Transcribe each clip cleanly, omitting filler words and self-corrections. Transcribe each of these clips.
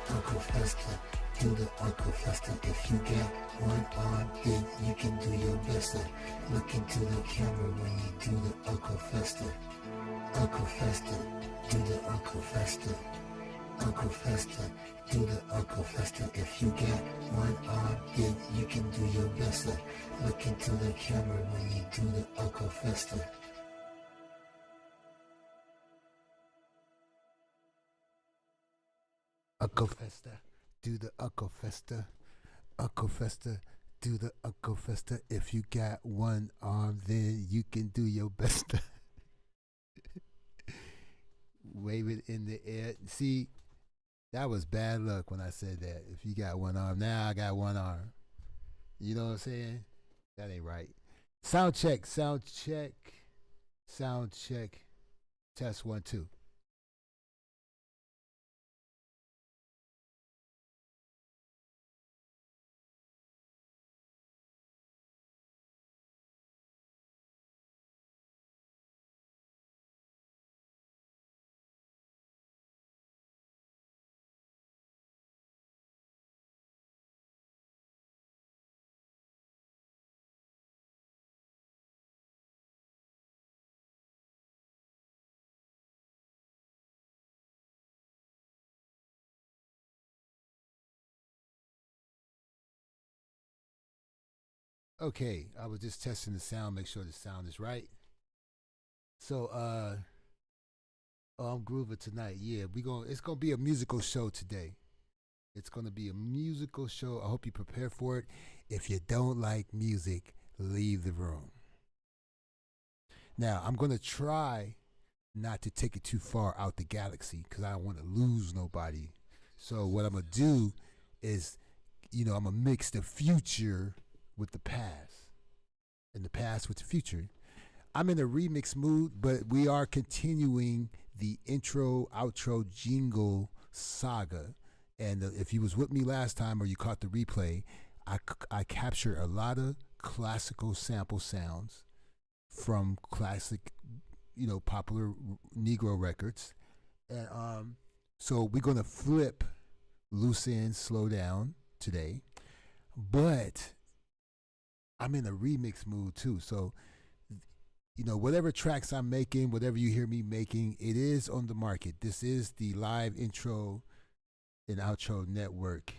Uncle Fester, do the Uncle Fester. If you got one arm, then you can do your best. Look into the camera when you do the Uncle Fester. Uncle Fester, do the Uncle Fester. Uncle Fester, do the Uncle Fester. If you got one arm, then you can do your best. Look into the camera when you do the Uncle Fester. Uncle Fester, do the Uncle Fester. Uncle Fester, do the Uncle Fester. If you got one arm, then you can do your best. Wave it in the air. See, that was bad luck when I said that. If you got one arm, now I got one arm. You know what I'm saying? That ain't right. Sound check, sound check, sound check. Test 1, 2. Okay, I was just testing the sound, make sure the sound is right. So, oh, I'm grooving tonight. Yeah, it's gonna be a musical show today. It's gonna be a musical show. I hope you prepare for it. If you don't like music, leave the room. Now, I'm gonna try not to take it too far out the galaxy because I don't want to lose nobody. So what I'm gonna do is, I'm gonna mix the future with the past, and the past with the future. I'm in a remix mood, but we are continuing the intro outro jingle saga. And if you was with me last time or you caught the replay, I captured a lot of classical sample sounds from classic, popular Negro records. And so we're gonna flip loose end, slow down today. But I'm in a remix mood too. So whatever tracks I'm making, whatever you hear me making, it is on the market. This is the live intro and outro network,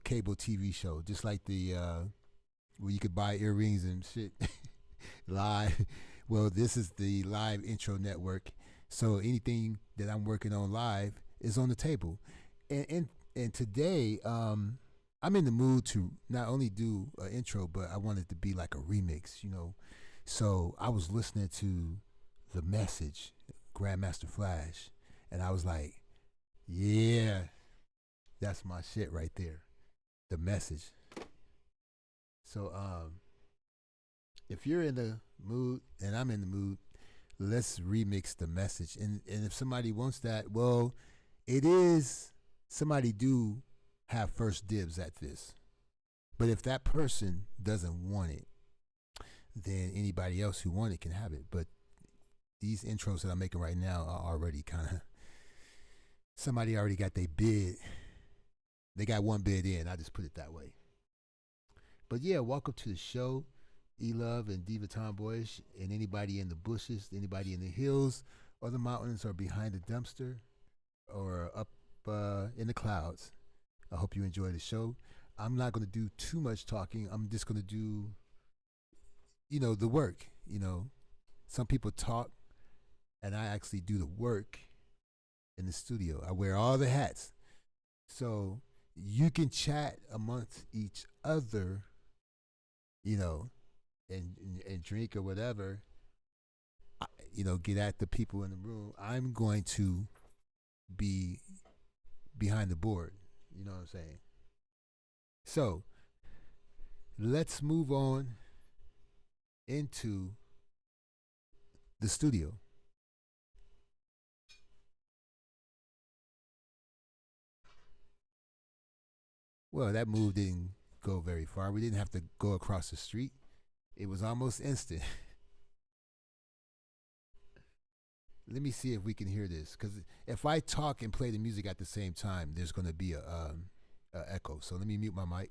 cable TV show, just like the where you could buy earrings and shit live. Well, this is the live intro network. So anything that I'm working on live is on the table. And today, I'm in the mood to not only do an intro, but I want it to be like a remix. So I was listening to The Message, Grandmaster Flash, and I was like, yeah, that's my shit right there. The Message. So if you're in the mood and I'm in the mood, let's remix The Message. And if somebody wants that, well, it is somebody do have first dibs at this. But if that person doesn't want it, then anybody else who want it can have it. But these intros that I'm making right now are already kind of, somebody already got their bid. They got one bid in. I just put it that way. But yeah, welcome to the show, E-Love and Diva Tomboyish, and anybody in the bushes, anybody in the hills or the mountains or behind the dumpster or up in the clouds. I hope you enjoy the show. I'm not going to do too much talking. I'm just going to do, the work. Some people talk, and I actually do the work in the studio. I wear all the hats. So you can chat amongst each other, and drink or whatever, get at the people in the room. I'm going to be behind the board. You know what I'm saying? So let's move on into the studio. Well, that move didn't go very far. We didn't have to go across the street. It was almost instant. Let me see if we can hear this. Because if I talk and play the music at the same time, there's going to be a echo. So let me mute my mic.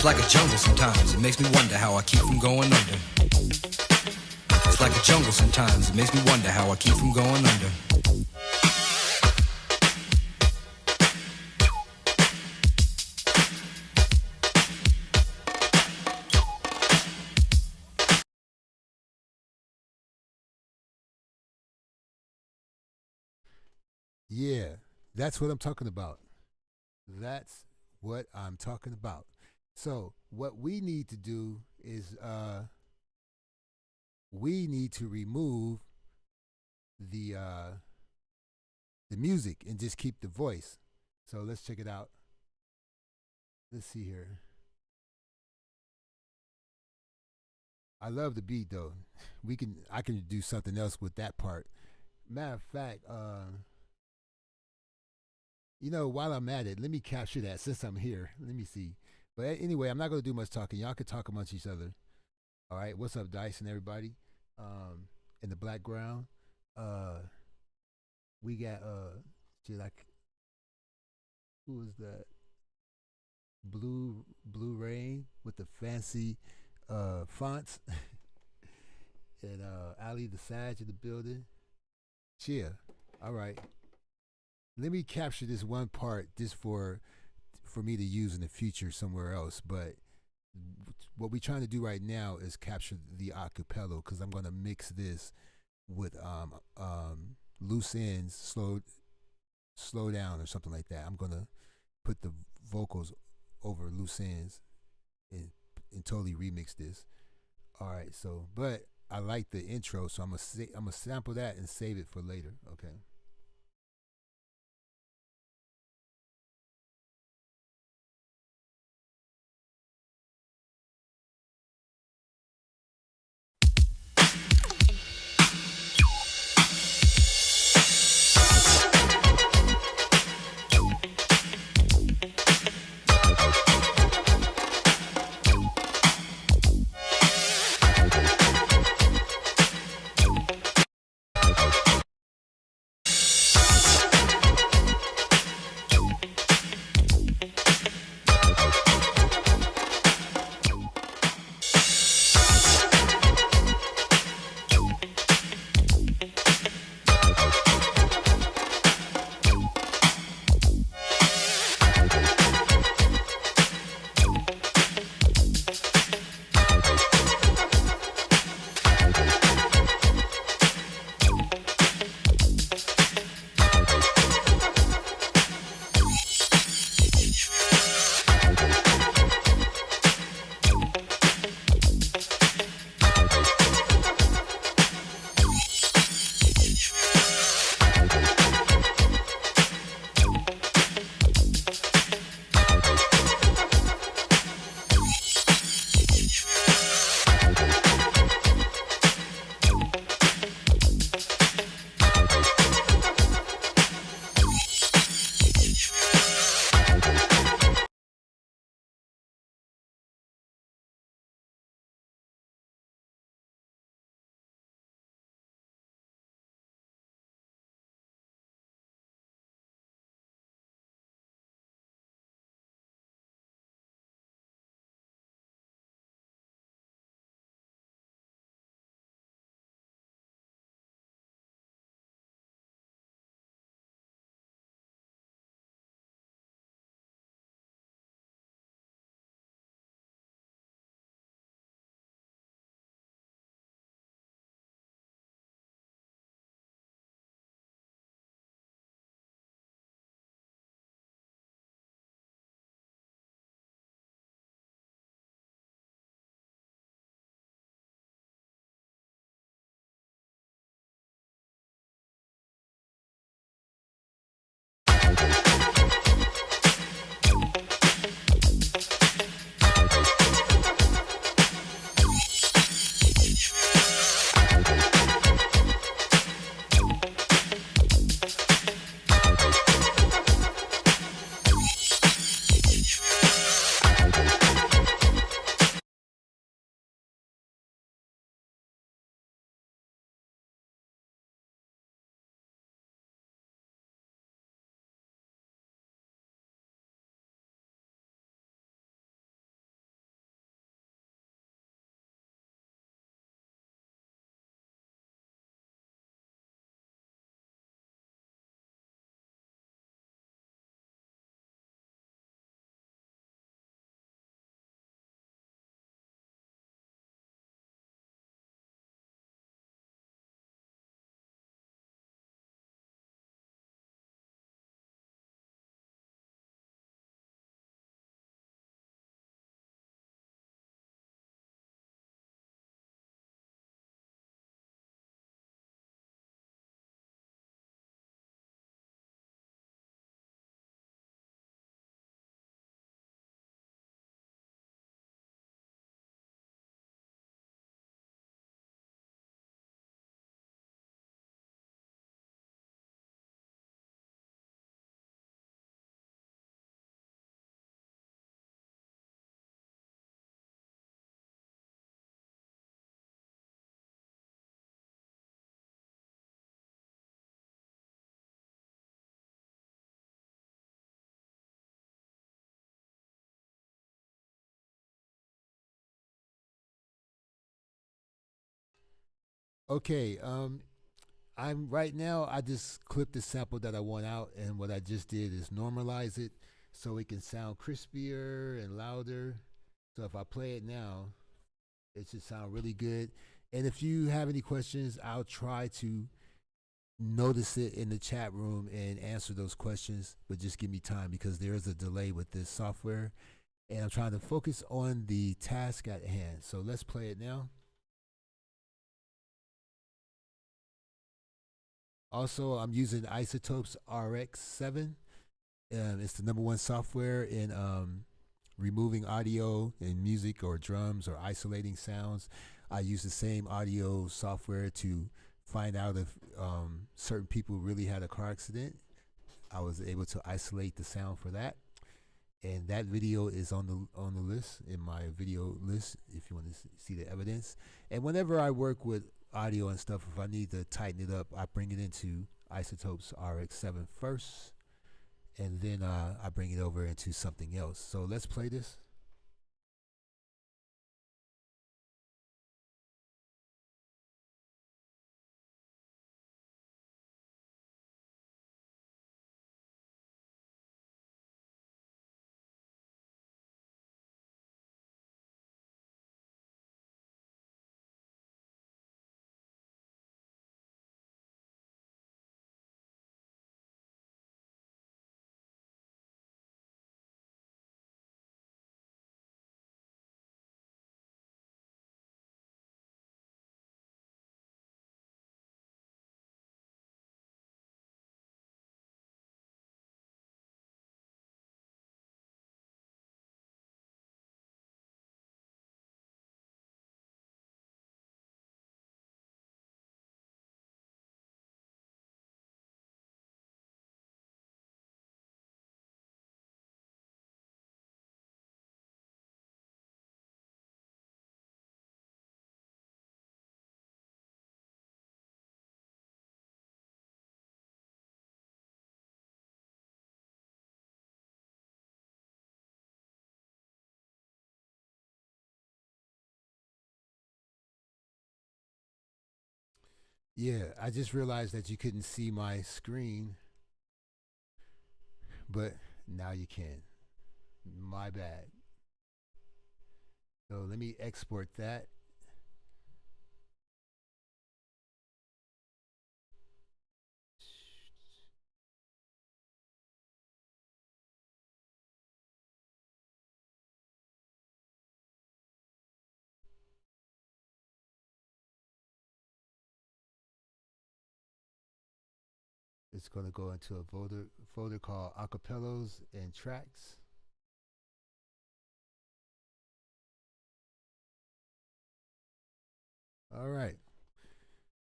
Like a jungle sometimes, it makes me wonder how I keep from going under. It's like a jungle sometimes, it makes me wonder how I keep from going under. Yeah, that's what I'm talking about. That's what I'm talking about. So what we need to do is we need to remove the uh, the music and just keep the voice. So let's check it out. Let's see here. I love the beat though. I can do something else with that part. Matter of fact, while I'm at it, let me capture that since I'm here. Let me see. But anyway, I'm not going to do much talking. Y'all can talk amongst each other. All right. What's up, Dice and everybody? In the background, we got shit like who is that? Blue Rain with the fancy fonts, and Ali the Sage in the building. Cheer. All right. Let me capture this one part just for me to use in the future somewhere else. But what we're trying to do right now is capture the acapella because I'm going to mix this with loose ends, slow down or something like that. I'm going to put the vocals over loose ends and totally remix this. All right, so but I like the intro, so I'm gonna sample that and save it for later. Okay. Okay. I'm right now. I just clipped the sample that I want out, and what I just did is normalize it so it can sound crispier and louder. So if I play it now, it should sound really good. And if you have any questions, I'll try to notice it in the chat room and answer those questions. But just give me time because there is a delay with this software, and I'm trying to focus on the task at hand. So let's play it now. Also, I'm using Isotopes RX 7. It's the number one software in removing audio in music or drums or isolating sounds. I use the same audio software to find out if certain people really had a car accident. I was able to isolate the sound for that, and that video is on the list in my video list if you want to see the evidence. And whenever I work with audio and stuff, if I need to tighten it up, I bring it into Isotopes RX7 first, and then I bring it over into something else. So let's play this. Yeah, I just realized that you couldn't see my screen, but now you can. My bad. So let me export that. It's going to go into a folder called Acapellos and Tracks. All right.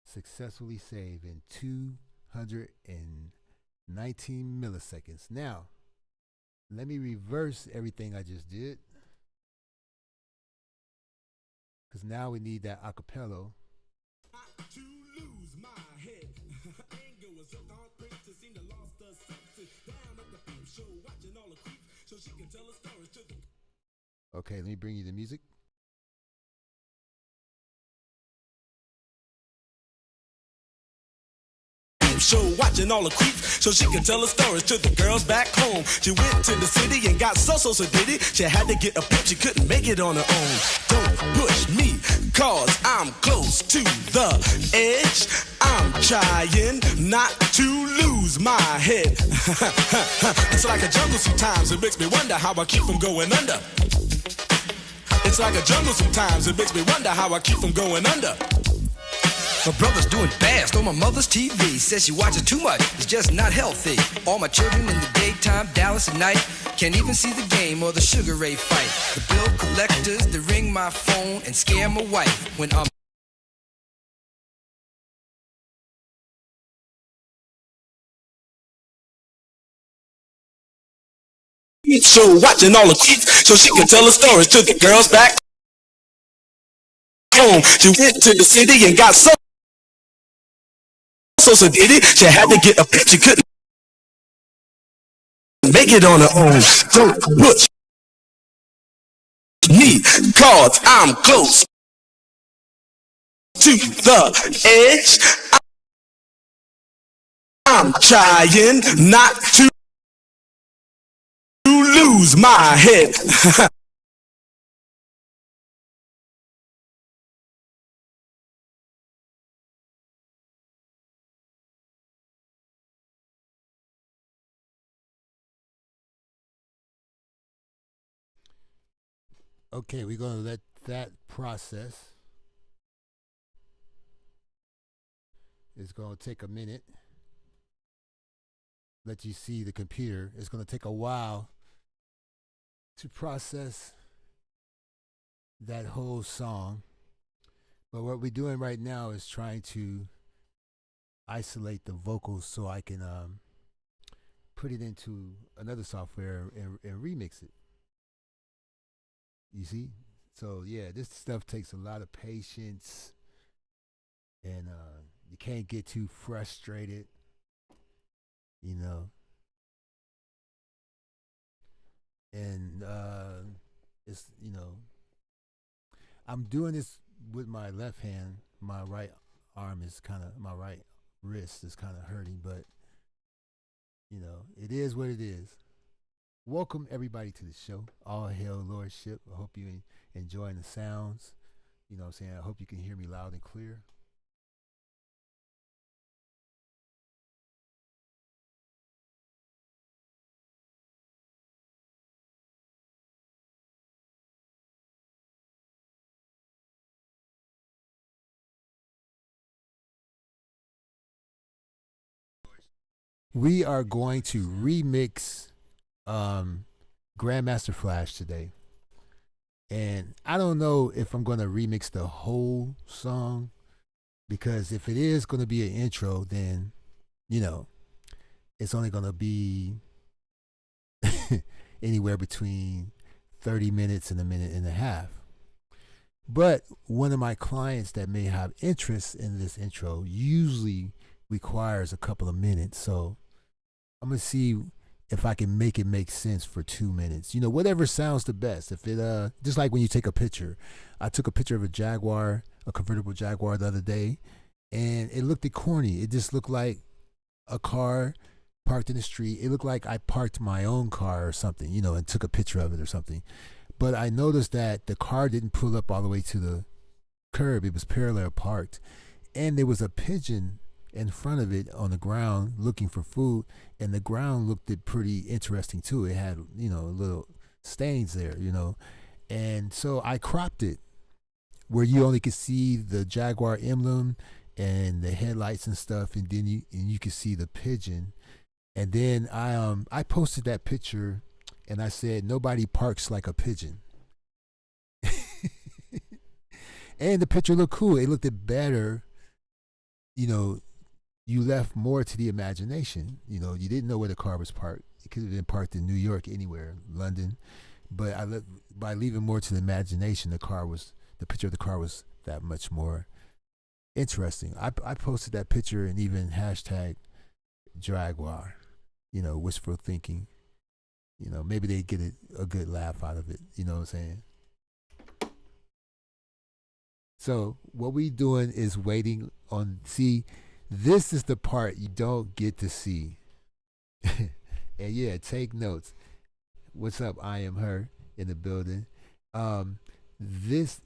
Successfully saved in 219 milliseconds. Now, let me reverse everything I just did, because now we need that acapello. To lose my head. Anger was so dark, to seem to lost the senses. Down at the peep show, watching all the creeps, so she can tell a story to the. Okay, let me bring you the music. Show watching all the creeps so she can tell her stories to the girls back home. She went to the city and got so did it. She had to get a pimp, she couldn't make it on her own. Don't push me, cause I'm close to the edge. I'm trying not to lose my head. It's like a jungle sometimes, it makes me wonder how I keep from going under. It's like a jungle sometimes, it makes me wonder how I keep from going under. My brother's doing fast on my mother's TV. Says she watches too much, it's just not healthy. All my children in the daytime, Dallas at night. Can't even see the game or the Sugar Ray fight. The bill collectors, they ring my phone and scare my wife when I'm. So watching all the creeps so she can tell her stories to the girls back home. She went to the city and got so did it. She had to get a pimp, she couldn't make it on her own. Don't push me, cause I'm close to the edge. I'm trying not to lose my head. Okay, we're gonna let that process. It's gonna take a minute. Let you see the computer. It's gonna take a while to process that whole song. But what we're doing right now is trying to isolate the vocals so I can put it into another software and remix it. You see? So yeah, this stuff takes a lot of patience, and you can't get too frustrated. You know, and it's I'm doing this with my left hand. My right arm is kind of my right wrist is kind of hurting, but it is what it is. Welcome everybody to the show. All hail Lordship. I hope you enjoying the sounds. You know what I'm saying? I hope you can hear me loud and clear. We are going to remix Grandmaster Flash today. And I don't know if I'm going to remix the whole song, because if it is going to be an intro, then, it's only going to be anywhere between 30 minutes and a minute and a half. But one of my clients that may have interest in this intro usually requires a couple of minutes. So I'm going to see if I can make it make sense for 2 minutes. Whatever sounds the best. If it just like when you take a picture. I took a picture of a Jaguar, a convertible Jaguar the other day, and it looked corny. It just looked like a car parked in the street. It looked like I parked my own car or something, and took a picture of it or something. But I noticed that the car didn't pull up all the way to the curb. It was parallel parked. And there was a pigeon in front of it on the ground looking for food, and the ground looked pretty interesting too. It had little stains there, and so I cropped it where you only could see the Jaguar emblem and the headlights and stuff, and then you could see the pigeon. And then I posted that picture, and I said nobody parks like a pigeon. And the picture looked cool. It looked better. You left more to the imagination. You didn't know where the car was parked. It could have been parked in New York, anywhere, London. But by leaving more to the imagination, the picture of the car was that much more interesting. I posted that picture and even hashtag Jaguar, wishful thinking. Maybe they get a good laugh out of it. You know what I'm saying? So what we doing is waiting on, see, this is the part you don't get to see. And yeah, take notes. What's up? I am her in the building. This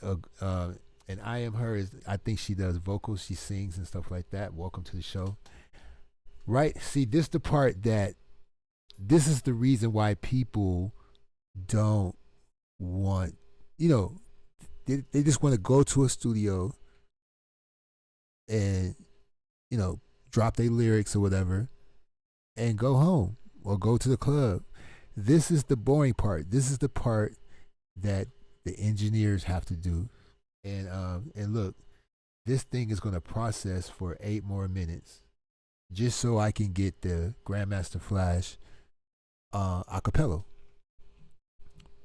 and I am her is, I think she does vocals, she sings and stuff like that. Welcome to the show. Right? See, this the part that, this is the reason why people don't want, they just want to go to a studio and, drop their lyrics or whatever and go home or go to the club. This is the boring part. This is the part that the engineers have to do. And look, this thing is going to process for 8 more minutes just so I can get the Grandmaster Flash a cappella.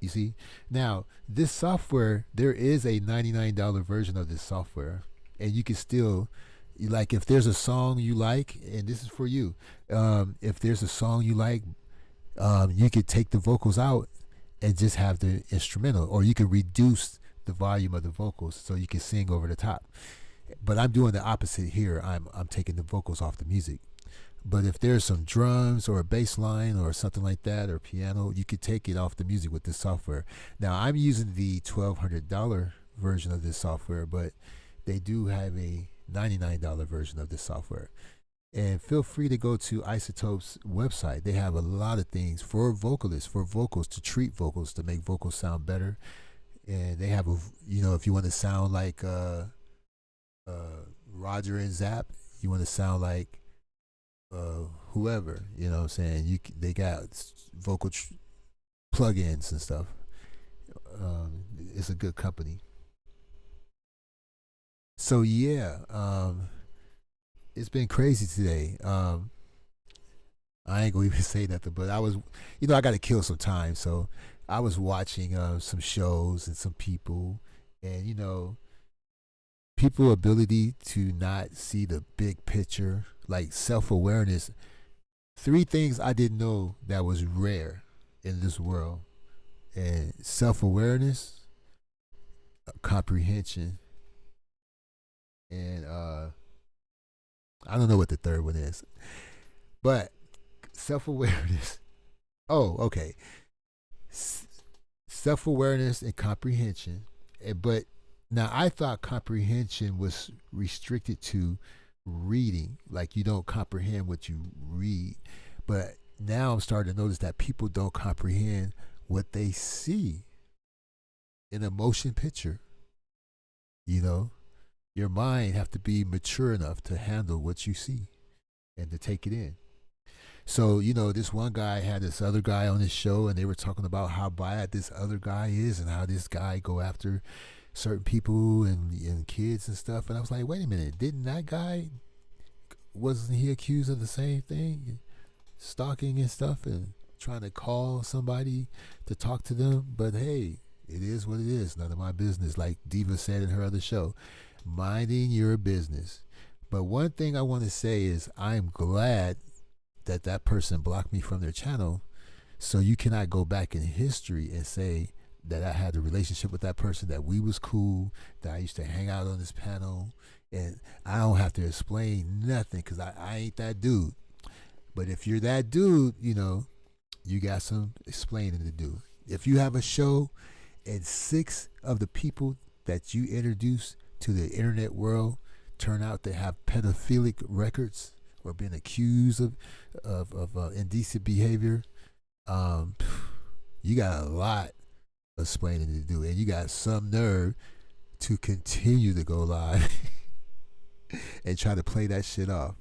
You see? Now, this software, there is a $99 version of this software, and you can still, like, if there's a song you like, and this is for you, if there's a song you like, you could take the vocals out and just have the instrumental, or you could reduce the volume of the vocals so you can sing over the top. But I'm doing the opposite here. I'm taking the vocals off the music. But if there's some drums or a bass line or something like that or piano, you could take it off the music with this software. Now I'm using the $1,200 version of this software, but they do have a $99 version of this software. And feel free to go to Izotope's website. They have a lot of things for vocalists, for vocals, to treat vocals, to make vocals sound better. And they have if you want to sound like Roger and Zapp, you want to sound like whoever, you know what I'm saying? They got vocal plugins and stuff. It's a good company. So yeah, it's been crazy today. I ain't gonna even say nothing, but I was, I got to kill some time, so I was watching some shows and some people, and people ability to not see the big picture, like self-awareness. 3 things I didn't know that was rare in this world: and self-awareness, comprehension, and I don't know what the third one is, but self-awareness. Oh, okay. Self-awareness and comprehension. But now I thought comprehension was restricted to reading, like you don't comprehend what you read. But now I'm starting to notice that people don't comprehend what they see in a motion picture. Your mind have to be mature enough to handle what you see and to take it in. So, this one guy had this other guy on his show, and they were talking about how bad this other guy is and how this guy go after certain people and kids and stuff. And I was like, wait a minute, didn't that guy, wasn't he accused of the same thing? Stalking and stuff and trying to call somebody to talk to them? But hey, it is what it is. None of my business, like Diva said in her other show. Minding your business. But one thing I want to say is I'm glad that person blocked me from their channel, so you cannot go back in history and say that I had a relationship with that person, that we was cool, that I used to hang out on this panel, and I don't have to explain nothing because I ain't that dude. But if you're that dude, you got some explaining to do. If you have a show and 6 of the people that you introduce to the internet world turn out to have pedophilic records or been accused of indecent behavior, you got a lot of explaining to do, and you got some nerve to continue to go live and try to play that shit off,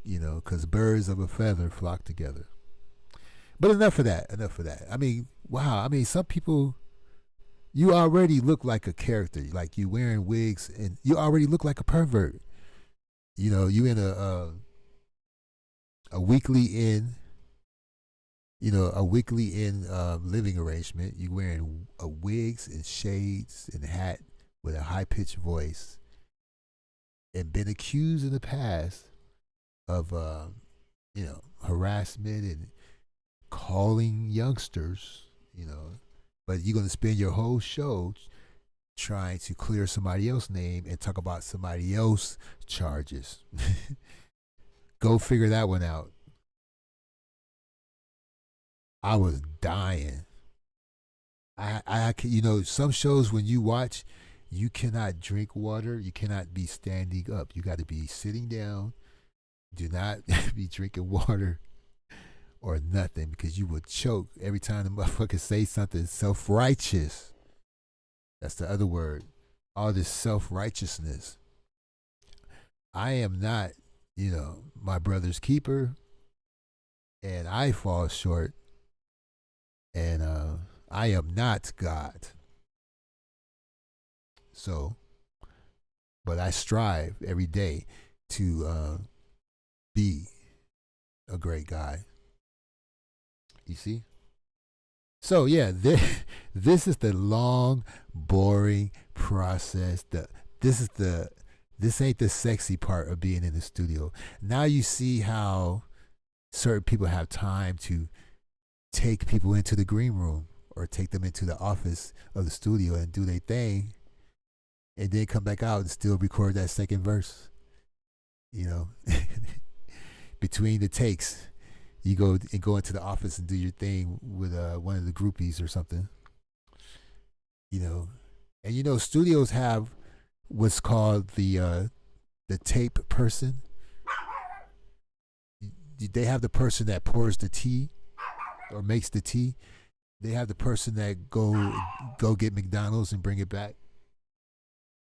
because birds of a feather flock together. But enough of that. I mean, wow. I mean, some people, you already look like a character, like you wearing wigs, and you already look like a pervert. You in a weekly in, living arrangement. You wearing wigs and shades and hat with a high pitched voice, and been accused in the past of harassment and calling youngsters, but you're going to spend your whole show trying to clear somebody else's name and talk about somebody else's charges. Go figure that one out. I was dying. I some shows when you watch, you cannot drink water. You cannot be standing up. You got to be sitting down. Do not be drinking water or nothing, because you will choke every time the motherfucker say something self-righteous. That's the other word. All this self-righteousness. I am not, my brother's keeper, and I fall short, and I am not God. So, but I strive every day to be a great guy. You see? So yeah, this is the long, boring process. This ain't the sexy part of being in the studio. Now you see how certain people have time to take people into the green room or take them into the office of the studio and do their thing, and then come back out and still record that second verse. You know, between the takes, you go into the office and do your thing with one of the groupies or something. You know, and studios have what's called the tape person. They have the person that pours the tea or makes the tea. They have the person that go get McDonald's and bring it back.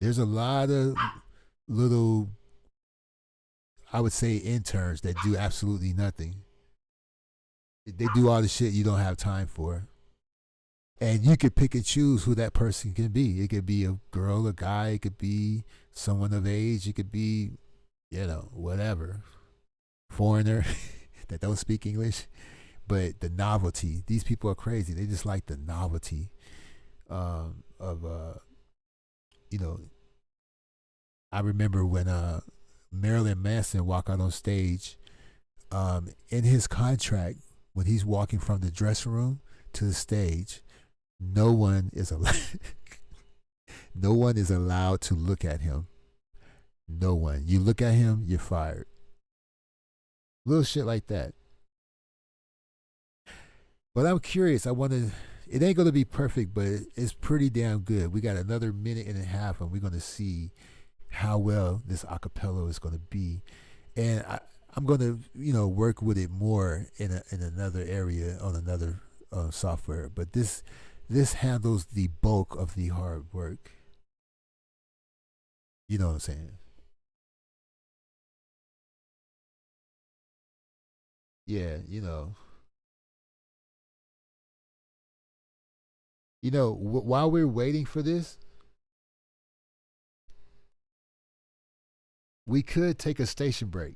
There's a lot of little, I would say, interns that do absolutely nothing. They do all the shit you don't have time for. And you could pick and choose who that person can be. It could be a girl, a guy, it could be someone of age, it could be, whatever. Foreigner that don't speak English. But the novelty, these people are crazy. They just like the novelty of I remember when Marilyn Manson walked out on stage, in his contract, when he's walking from the dressing room to the stage, no one is allowed to look at him. No one. You look at him, you're fired. Little shit like that. But I'm curious. It ain't going to be perfect, but it's pretty damn good. We got another minute and a half, and we're going to see how well this acapella is going to be. And I'm going to, work with it more in another area on another software. But this handles the bulk of the hard work. You know what I'm saying? Yeah, while we're waiting for this, we could take a station break.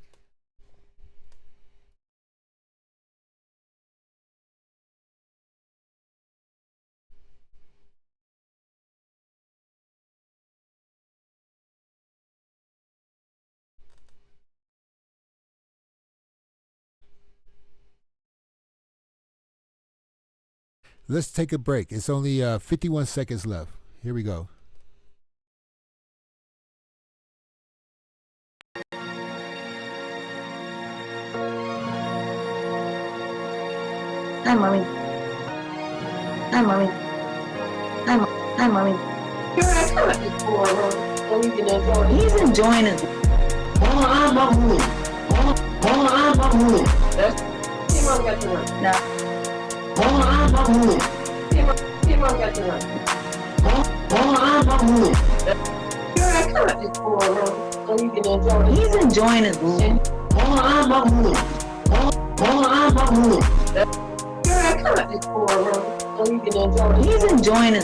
Let's take a break. It's only 51 seconds left. Here we go. Hi, mommy. Hi, mommy. Hi, mommy. Girl, that's not this boy, so you can enjoy it. He's enjoying it. I'm That's Tim on got to work. No. I'm Tim on got to work. Girl, that's not this boy, so you can enjoy it. He's enjoying it. Girl, that's not this boy, so you can enjoy it. He's enjoying it.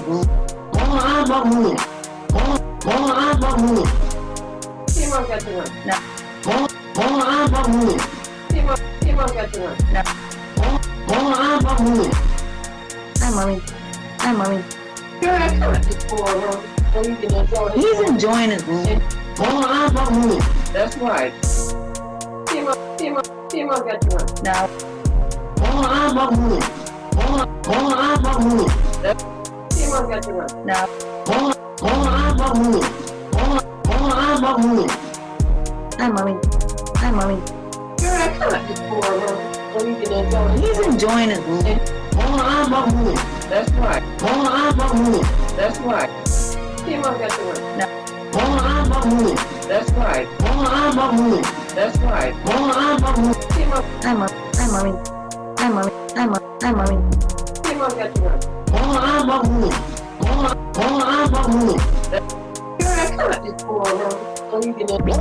Tim on got to work. No. Tim on got to work. No. Hi, mommy. Hi, mommy. Girl, that's not this boy, so you can enjoy it. He's enjoying it. That's right. Tim on got to work. No. Tim on got to work. No. Hi, mommy. Hi, mommy. Girl, that's not this boy, so you can enjoy it. He's enjoying it. That's right. That's right. Tim on got to work. No. That's right. That's right. Tim on. Hi, mommy. Hi, mommy. Hi, mommy. Hi, mommy. Tim on got to work. Girl, that's not this boy, so you can enjoy it.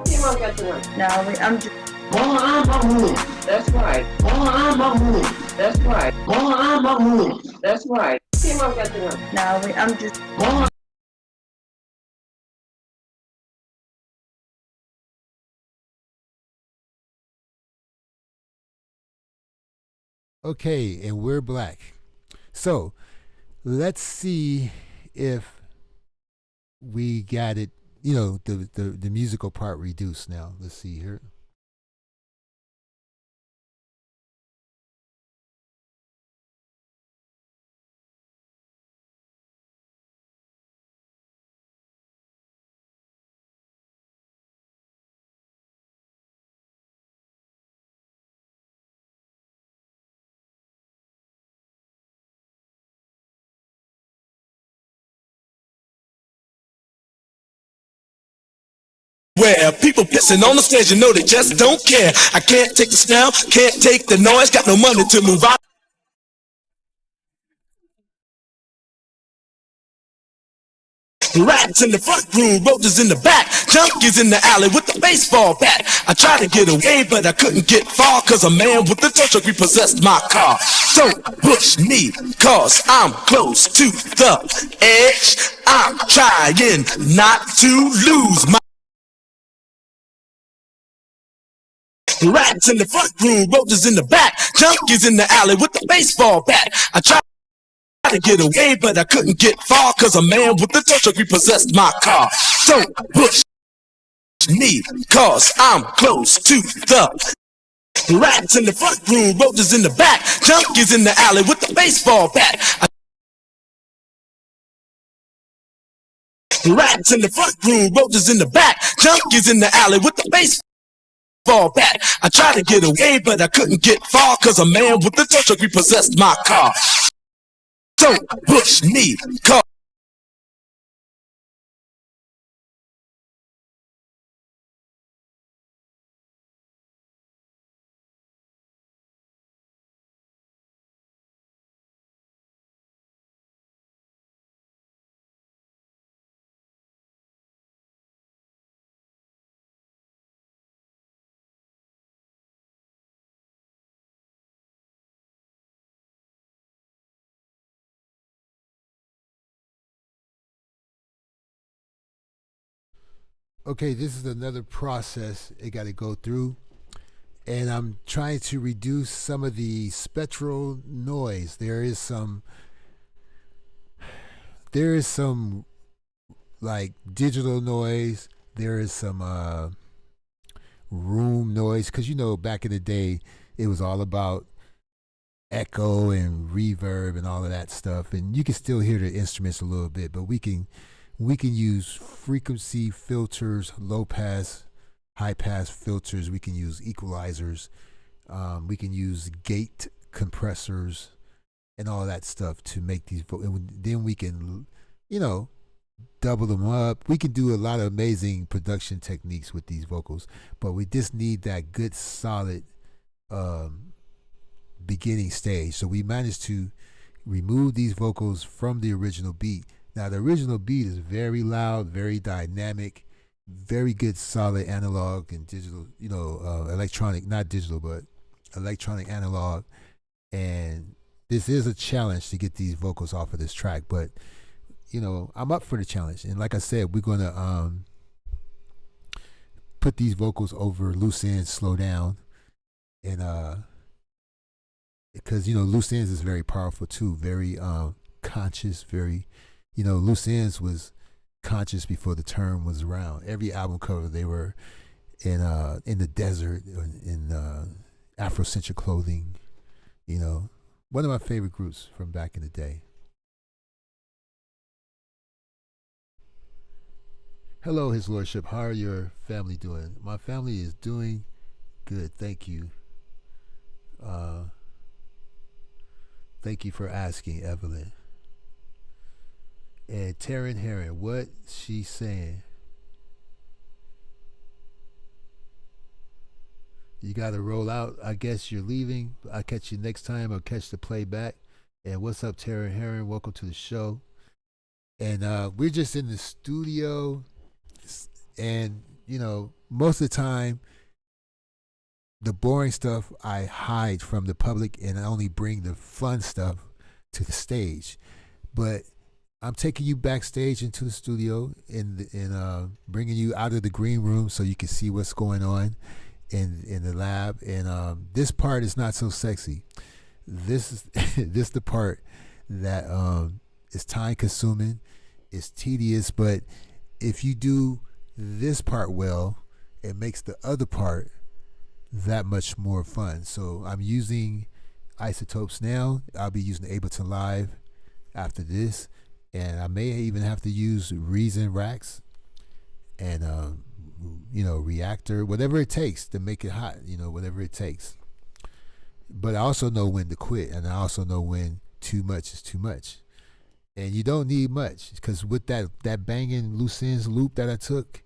Tim on got to work. No, I'm just. That's right. That's right. That's right. Tim on got to work. No, I'm just. Okay, and we're black. So let's see if we got it, the musical part reduced now. Let's see here. Where people pissing on the stage, you know they just don't care. I can't take the smell, can't take the noise, got no money to move out. Rats in the front room, roaches in the back, junkies in the alley with the baseball bat. I tried to get away, but I couldn't get far, cause a man with a tow truck repossessed my car. Don't push me, cause I'm close to the edge. I'm trying not to lose my. Rats in the front room, roaches in the back, junkies in the alley with the baseball bat. I tried to get away, but I couldn't get far, cause a man with a tow truck repossessed my car. Don't push me, cause I'm close to the rats in the front room, roaches in the back, junkies in the alley with the baseball bat. Rats in the front room, roaches in the back, junkies in the alley with the baseball bat. I tried to get away, but I couldn't get far, cause a man with a tow truck repossessed my car. Don't push me, cause Okay, this is another process it got to go through, and I'm trying to reduce some of the spectral noise. There is some like digital noise. There is some room noise, because you know back in the day it was all about echo and reverb and all of that stuff, and you can still hear the instruments a little bit, but we can use frequency filters, low pass, high pass filters. We can use equalizers. We can use gate compressors and all that stuff to make these. Then we can, double them up. We can do a lot of amazing production techniques with these vocals, but we just need that good, solid beginning stage. So we managed to remove these vocals from the original beat. Now, the original beat is very loud, very dynamic, very good, solid analog and digital, electronic, not digital, but electronic analog. And this is a challenge to get these vocals off of this track, but, I'm up for the challenge. And like I said, we're going to put these vocals over loose ends, slow down, and because, loose ends is very powerful too, very conscious, very... Loose Ends was conscious before the term was around. Every album cover, they were in the desert, in Afrocentric clothing. One of my favorite groups from back in the day. Hello, His Lordship. How are your family doing? My family is doing good. Thank you. Thank you for asking, Evelyn. And Taryn Herring, what she's saying? You got to roll out. I guess you're leaving. I'll catch you next time. I'll catch the playback. And what's up, Taryn Herring? Welcome to the show. And we're just in the studio. And, most of the time, the boring stuff I hide from the public, and I only bring the fun stuff to the stage. But I'm taking you backstage into the studio and bringing you out of the green room so you can see what's going on in the lab. And this part is not so sexy. This is the part that is time consuming, it's tedious, but if you do this part well, it makes the other part that much more fun. So I'm using isotopes now. I'll be using Ableton Live after this. And I may even have to use Reason racks and, Reactor, whatever it takes to make it hot, whatever it takes. But I also know when to quit, and I also know when too much is too much. And you don't need much, because with that banging loose ends loop that I took,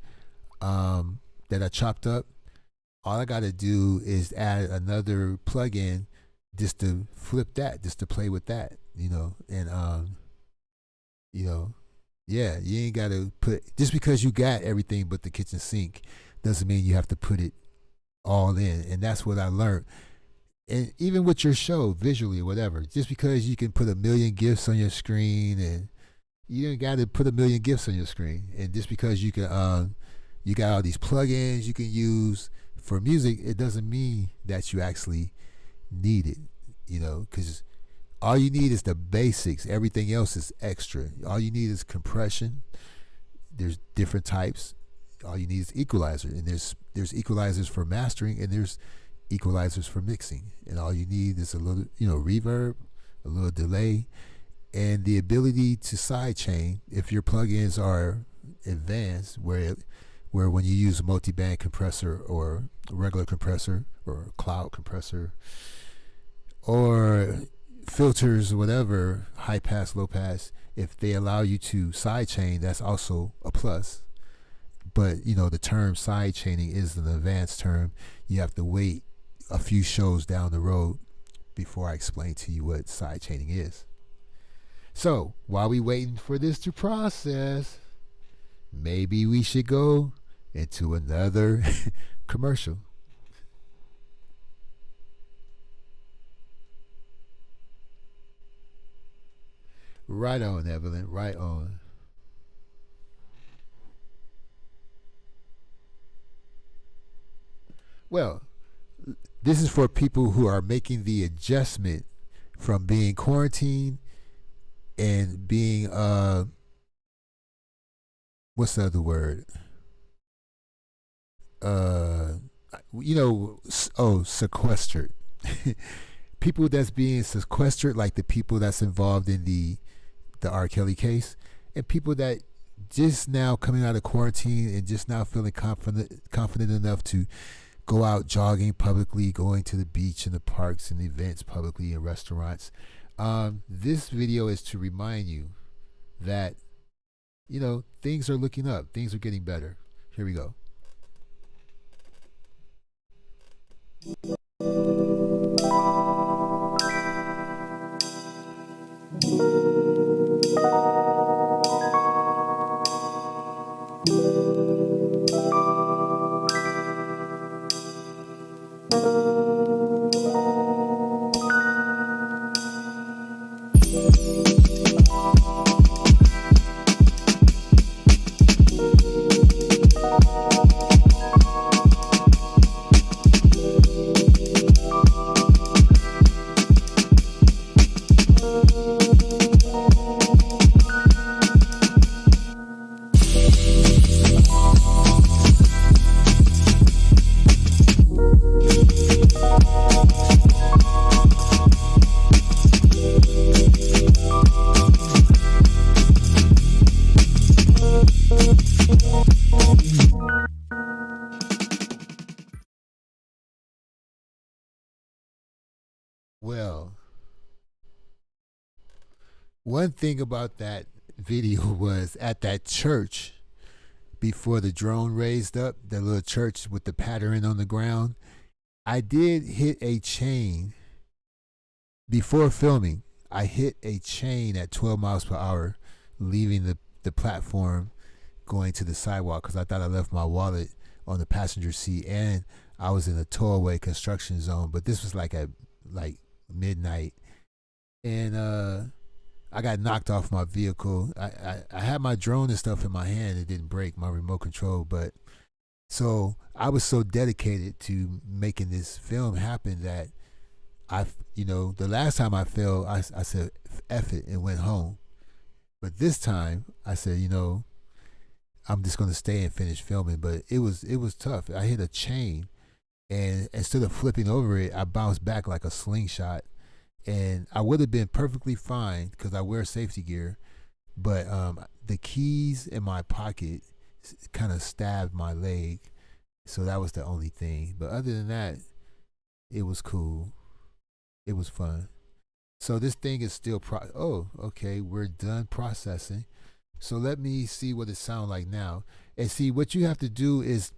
that I chopped up. All I got to do is add another plugin just to flip that, just to play with that, and yeah, you ain't got to put, just because you got everything but the kitchen sink doesn't mean you have to put it all in. And that's what I learned. And even with your show, visually or whatever, just because you can put 1 million GIFs on your screen, and you ain't got to put 1 million GIFs on your screen. And just because you can, you got all these plugins you can use for music, it doesn't mean that you actually need it, because all you need is the basics. Everything else is extra. All you need is compression. There's different types. All you need is equalizer, and there's equalizers for mastering, and there's equalizers for mixing. And all you need is a little, reverb, a little delay, and the ability to sidechain if your plugins are advanced, where when you use a multi-band compressor or a regular compressor or a cloud compressor or filters or whatever, high pass, low pass, if they allow you to sidechain, that's also a plus. But the term sidechaining is an advanced term. You have to wait a few shows down the road before I explain to you what sidechaining is. So while we waiting for this to process, maybe we should go into another commercial. Right on, Evelyn. Right on. Well, this is for people who are making the adjustment from being quarantined and being what's the other word? Sequestered. People that's being sequestered, like the people that's involved in the R. Kelly case, and people that just now coming out of quarantine and just now feeling confident enough to go out jogging publicly, going to the beach and the parks and events publicly in restaurants. This video is to remind you that, things are looking up. Things are getting better. Here we go. Well, one thing about that video was at that church before the drone raised up, that little church with the pattern on the ground, I did hit a chain before filming. I hit a chain at 12 miles per hour, leaving the platform, going to the sidewalk, because I thought I left my wallet on the passenger seat, and I was in a tow-away construction zone. But this was like at midnight, and I got knocked off my vehicle. I had my drone and stuff in my hand. It didn't break, my remote control. But so I was so dedicated to making this film happen that the last time I fell, I said, F it, and went home. But this time I said, I'm just going to stay and finish filming. But it was tough. I hit a chain, and instead of flipping over it, I bounced back like a slingshot. And I would have been perfectly fine because I wear safety gear, but the keys in my pocket kind of stabbed my leg, so that was the only thing. But other than that, it was cool. It was fun. So this thing is still okay, we're done processing. So let me see what it sounds like now. And see, what you have to do is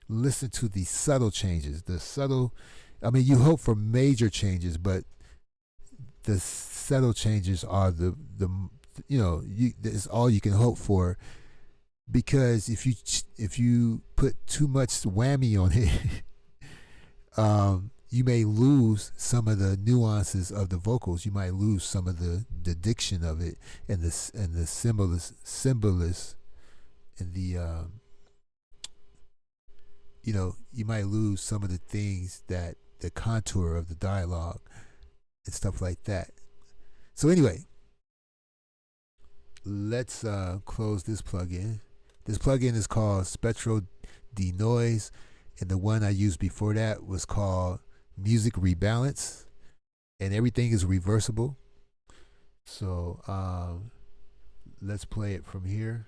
listen to the subtle changes. The subtle, I mean, you hope for major changes, but the subtle changes are the it's all you can hope for. Because if you put too much whammy on it, you may lose some of the nuances of the vocals. You might lose some of the diction of it, and the symbolism, and the you might lose some of the things that the contour of the dialogue and stuff like that. So anyway, let's close this plugin. This plugin is called Spectral Denoise, and the one I used before that was called Music Rebalance, and everything is reversible. So let's play it from here.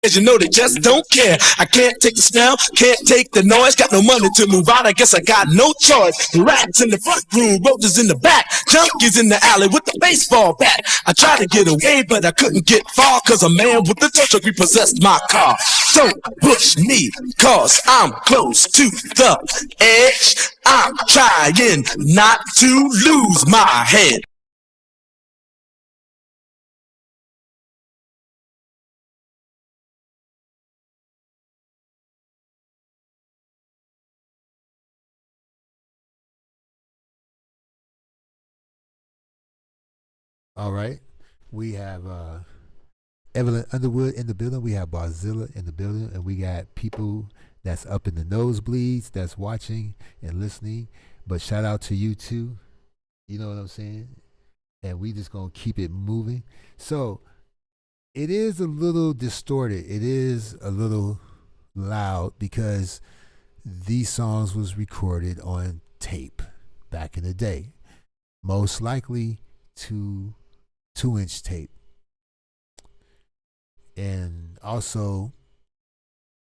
You know they just don't care. I can't take the smell, can't take the noise. Got no money to move out, I guess I got no choice. The rats in the front room, roaches in the back, junkies in the alley with the baseball bat. I tried to get away, but I couldn't get far, cause a man with a tow truck repossessed my car. Don't push me, cause I'm close to the edge. I'm trying not to lose my head. All right. We have Evelyn Underwood in the building. We have Barzilla in the building. And we got people that's up in the nosebleeds that's watching and listening. But shout out to you too. You know what I'm saying? And we just going to keep it moving. So it is a little distorted. It is a little loud because these songs was recorded on tape back in the day. Most likely to 2-inch tape. And also,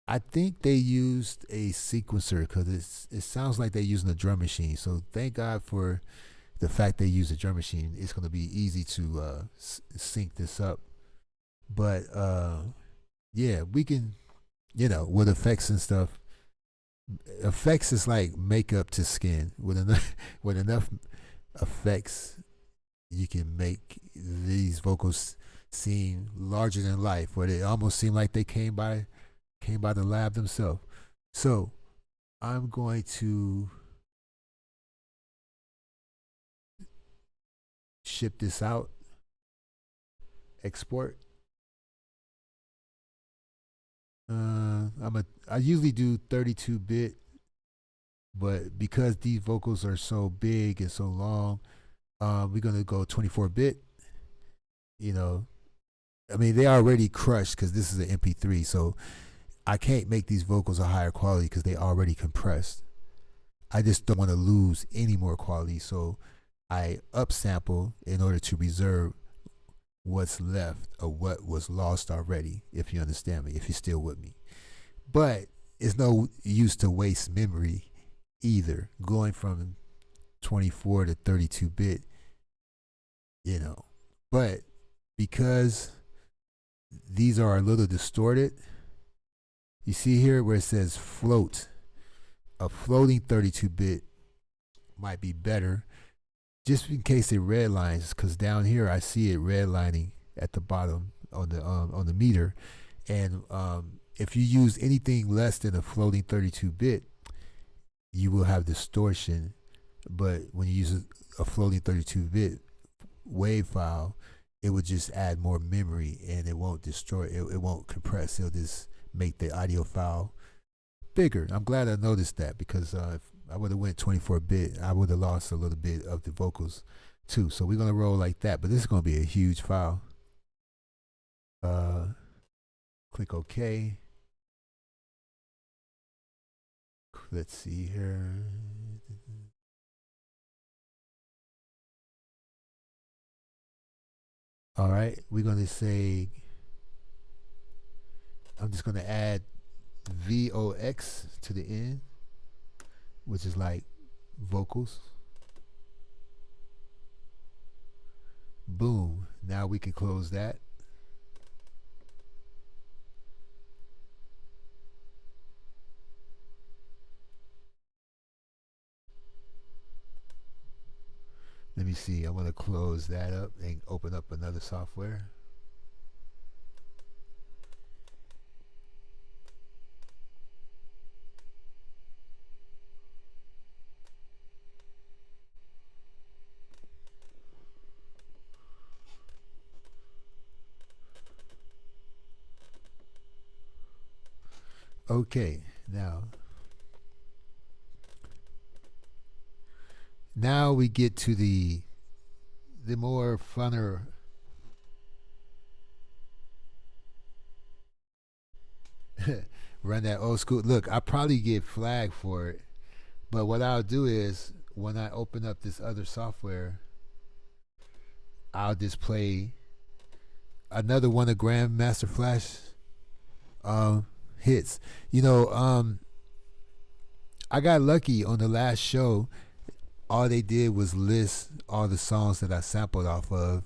I think they used a sequencer because it sounds like they're using a drum machine. So thank God for the fact they use a drum machine. It's going to be easy to sync this up. But yeah, we can, with effects and stuff. Effects is like makeup to skin. With enough effects, you can make these vocals seem larger than life, where they almost seem like they came by the lab themselves. So I'm going to ship this out, export. I usually do 32-bit, but because these vocals are so big and so long, we're gonna go 24-bit. I mean, they already crushed because this is an MP3, so I can't make these vocals a higher quality because they already compressed. I just don't want to lose any more quality, so I upsample in order to reserve what's left of what was lost already, if you understand me, if you're still with me. But it's no use to waste memory either, going from 24 to 32-bit, But because these are a little distorted, you see here where it says float, a floating 32-bit might be better, just in case it redlines, because down here I see it redlining at the bottom on the meter. And if you use anything less than a floating 32-bit, you will have distortion. But when you use a floating 32-bit wave file, it would just add more memory and it won't destroy it. It won't compress. It'll just make the audio file bigger. I'm glad I noticed that, because if I would have went 24-bit, I would have lost a little bit of the vocals too. So we're going to roll like that, but this is going to be a huge file. Click OK. Let's see here. All right, we're going to say, I'm just going to add VOX to the end, which is like vocals. Boom. Now we can close that. Let me see. I want to close that up and open up another software. Okay, now we get to the more funner run that old school. Look, I probably get flagged for it, but what I'll do is when I open up this other software, I'll just play another one of Grandmaster Flash hits. You know, I got lucky on the last show. All they did was list all the songs that I sampled off of.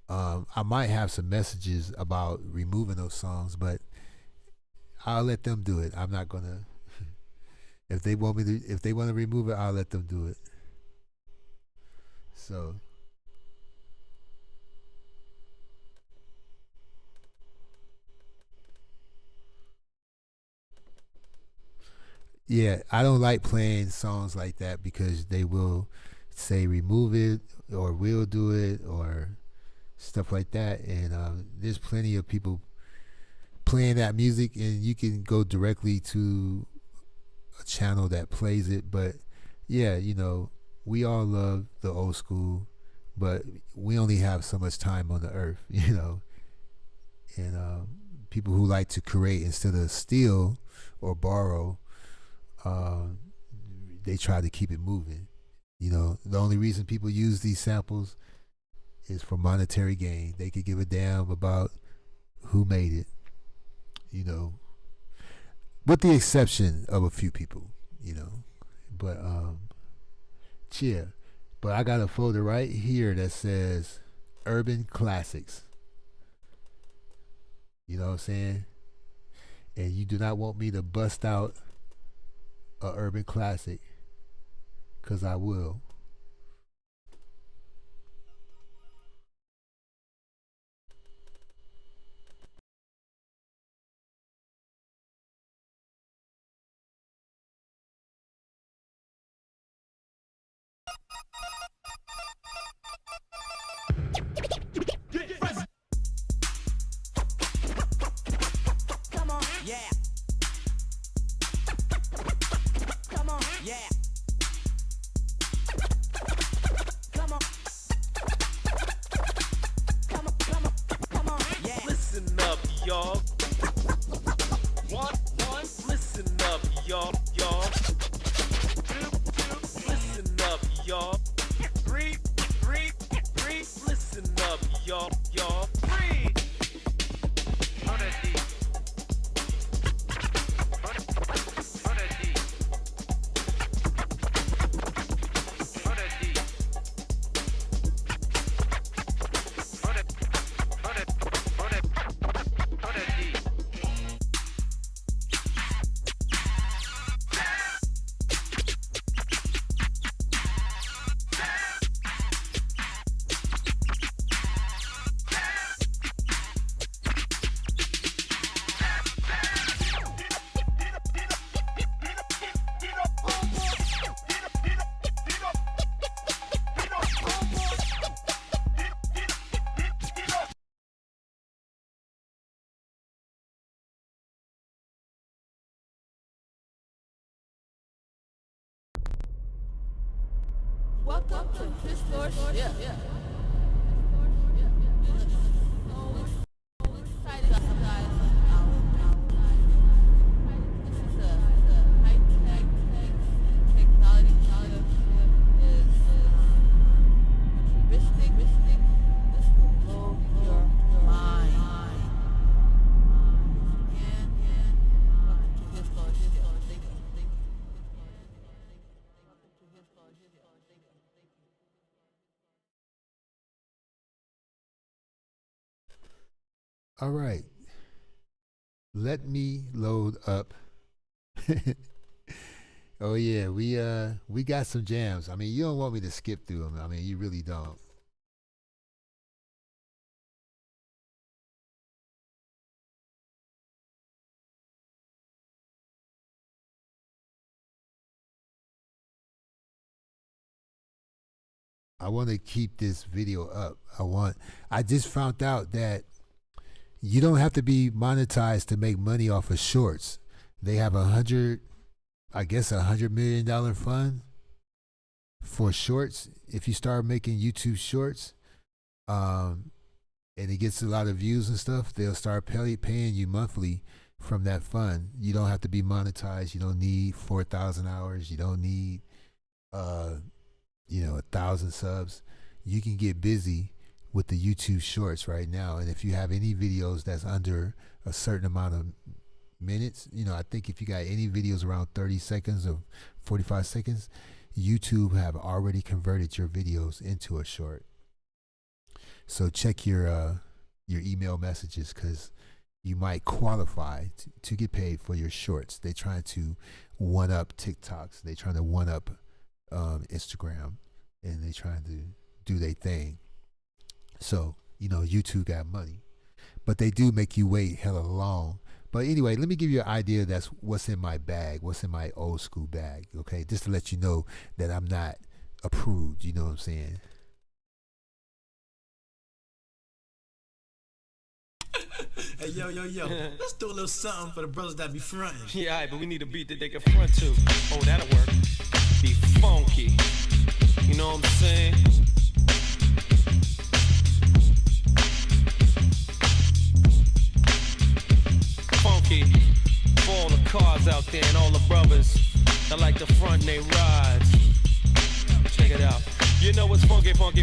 I might have some messages about removing those songs, but I'll let them do it. I'm not gonna. If they want to remove it, I'll let them do it. So. Yeah, I don't like playing songs like that because they will say remove it or will do it or stuff like that. And there's plenty of people playing that music, and you can go directly to a channel that plays it. But yeah, you know, we all love the old school, but we only have so much time on the earth, you know. And people who like to create instead of steal or borrow, they try to keep it moving. You know, the only reason people use these samples is for monetary gain. They could give a damn about who made it, you know, with the exception of a few people, you know. But yeah. But I got a folder right here that says Urban Classics. You know what I'm saying? And you do not want me to bust out a urban classic, because I will. Come on, yeah. Come on, yeah. Come on. Come on, come on, come on, yeah. Listen up, y'all. One, listen up, y'all. Listen up, y'all. Three, listen up, y'all. Three. On a D. On a D. On a D. On a D. Welcome to his store. Yeah. All right. Let me load up. Oh yeah, we got some jams. I mean, you don't want me to skip through them. I mean, you really don't. I want to keep this video up. I just found out that you don't have to be monetized to make money off of shorts. They have $100 million fund for shorts. If you start making YouTube shorts, and it gets a lot of views and stuff, they'll start paying you monthly from that fund. You don't have to be monetized. You don't need 4,000 hours. You don't need 1,000 subs. You can get busy with the YouTube shorts right now. And if you have any videos that's under a certain amount of minutes, I think if you got any videos around 30 seconds or 45 seconds, YouTube have already converted your videos into a short. So check your email messages, because you might qualify to get paid for your shorts. They trying to one up TikToks. They trying to one up Instagram, and they trying to do their thing. So YouTube got money, but they do make you wait hella long. But anyway, let me give you an idea. That's what's in my bag, what's in my old school bag. Okay, just to let you know that I'm not approved. You know what I'm saying? Hey, yo. Let's do a little something for the brothers that be fronting. Yeah, alright, but we need a beat that they can front to. Oh, that'll work. Be funky. You know what I'm saying? Funky. For all the cars out there and all the brothers that like to front and they rides. Check it out. You know it's funky, cause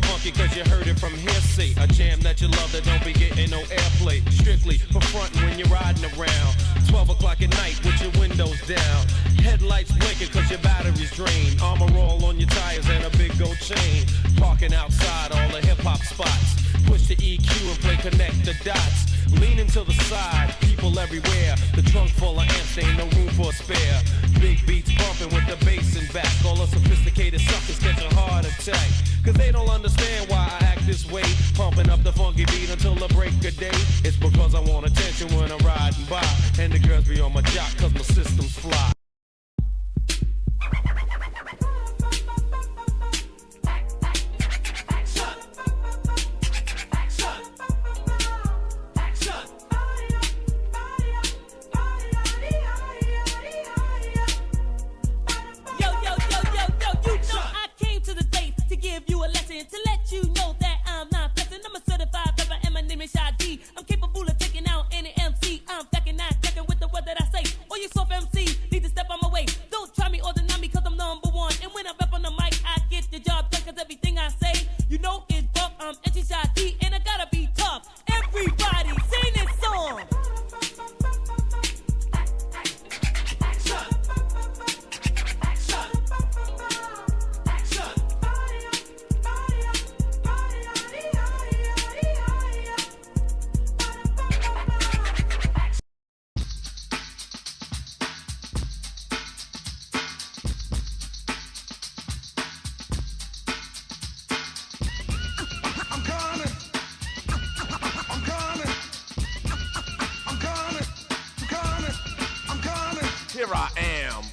you heard it from hearsay. A jam that you love that don't be getting no airplay. Strictly for frontin' when you're riding around. 12 o'clock at night with your windows down. Headlights blinking cause your battery's drained. Armor all on your tires and a big gold chain. Parking outside all the hip-hop spots. Push the EQ and play connect the dots. Leaning to the side, people everywhere. The trunk full of amps, ain't no room for a spare. Big beats bumping with the bass in back. All the sophisticated suckers catch a heart attack. Cause they don't understand why I act this way. Pumping up the funky beat until the break of day. It's because I want attention when I'm riding by. And the girls be on my jock cause my system's fly. To let you know that I'm not pressing. I'm a certified rapper and my name is Shadi. I'm capable of taking out any MC. I'm fucking not checking with the word that I say. All you soft MC need to step on my way. Don't try me or deny me cause I'm number one. And when I rap on the mic, I get the job done cause everything I say, is buff. I'm edgy Shadi and I gotta be tough. Everybody sing this song. Here I am,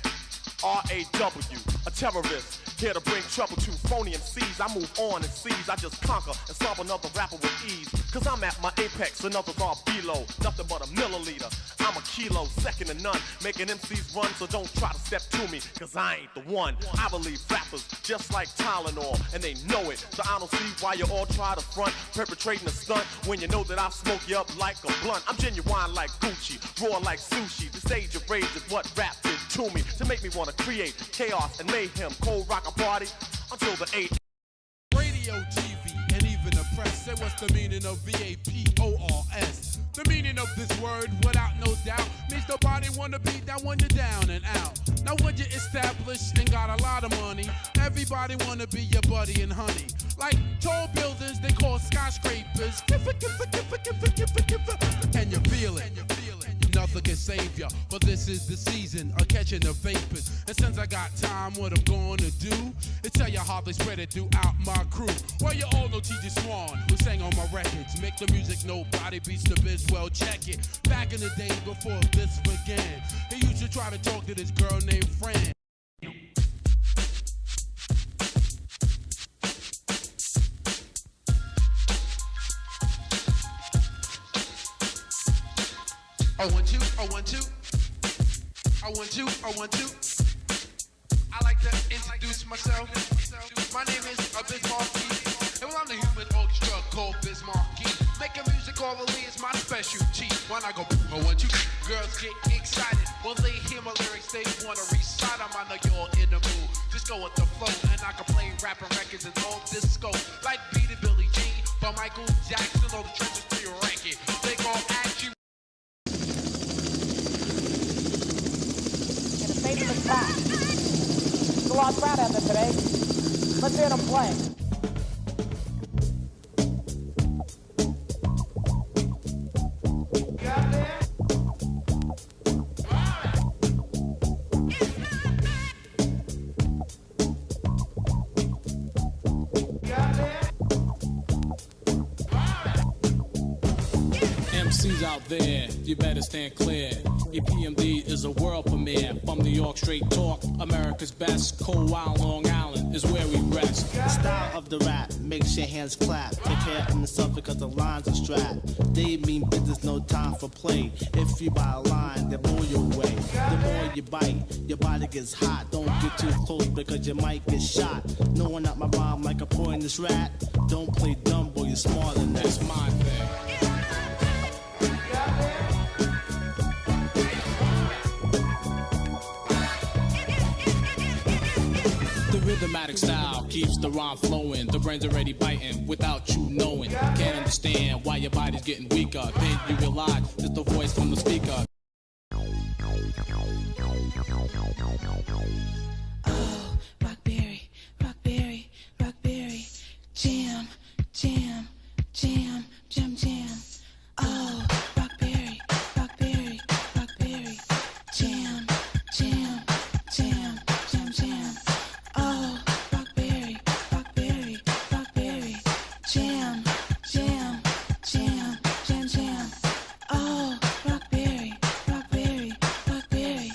R.A.W., a terrorist, here to bring trouble to phony MCs. I move on and seize, I just conquer and solve another rapper with ease. Cause I'm at my apex and others are below, nothing but a milliliter. I'm a kilo, second to none, making MCs run, so don't try to step to me, cause I ain't the one. I believe rappers just like Tylenol, and they know it, so I don't see why you all try to front, perpetrating a stunt, when you know that I'll smoke you up like a blunt. I'm genuine like Gucci, raw like sushi, the stage of rage is what rap did to me, to make me wanna create chaos and mayhem, cold rock a party, until the 8. Radio, TV, and even in the press. Say what's the meaning of VAPORS? The meaning of this word, without no doubt, means nobody wanna be down when you're down and out. Now when you're established and got a lot of money, everybody wanna be your buddy and honey. Like tall buildings they call skyscrapers. And you feel it. Nothing can save ya, but this is the season of catching the vapors. And since I got time, what I'm gonna do is tell you how they spread it throughout my crew. Well, you all know T.J. Swan, who sang on my records. Make the music nobody beats the biz, well check it. Back in the day before this began, he used to try to talk to this girl named Fran. I want to. I like to introduce myself. My name is Bismarcky, and well, I'm the human orchestra called Bismarcky. Making music orally is my specialty. When I go, I want you, girls get excited. When they hear my lyrics, they wanna recite them. I know you're in the mood. Just go with the flow, and I can play rapping records and all disco. Like Beat It, Billie Jean, but Michael Jackson, all the trenches to your record. They gon' ask you. Famous back. There's a lot of crowd out there today. Let's hear them play. MCs out there, you better stand clear. Your PMD is a world premiere. From New York, straight talk, America's best. Cold Wild Long Island is where we rest. The style of the rap makes your hands clap. Take care of yourself because the lines are strapped. They mean business, no time for play. If you buy a line, they blow you away. The more you bite, your body gets hot. Don't get too close because you might get shot. No one out my rhyme like a poisonous rat. Don't play dumb, boy, you're smarter than that. That's my thing. The rhythmatic style keeps the rhyme flowing. The brain's already biting without you knowing. Can't understand why your body's getting weaker. Then you realize it's the voice from the speaker. Oh, Rockberry, Rockberry, Rockberry. Jam, jam, jam, jam, jam. Oh, Rockberry, Rockberry, Rockberry. Jam, jam, jam, jam, jam. Oh, Rockberry, Rockberry, Rockberry. Jam, jam, jam, jam, jam. Oh, Rockberry, Rockberry, Rockberry.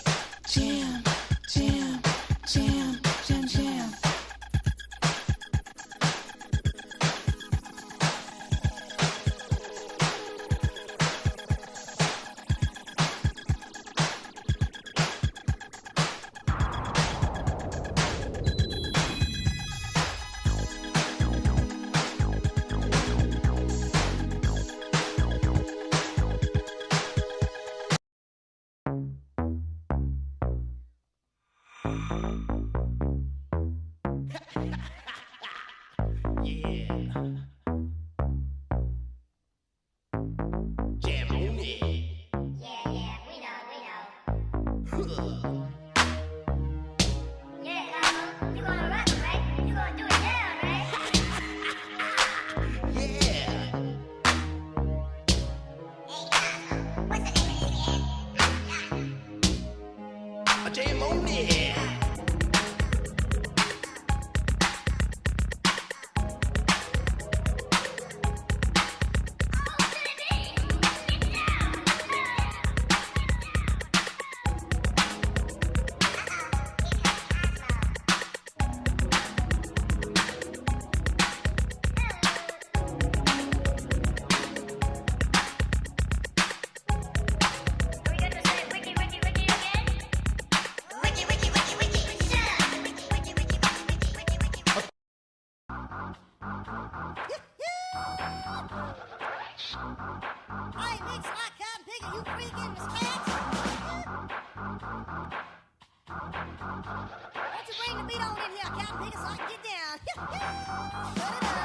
Jam, jam, jam, jam, jam. Bring the beat on in here, Captain Pig, so I can get down. Put it up.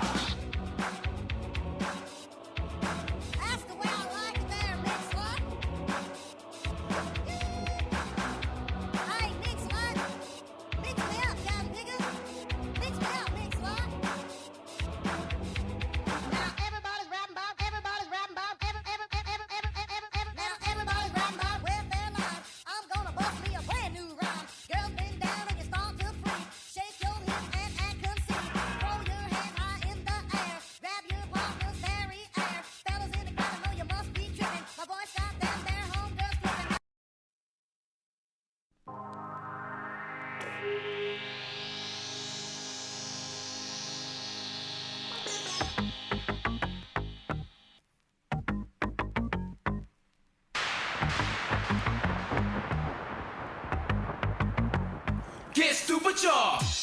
Get supercharged.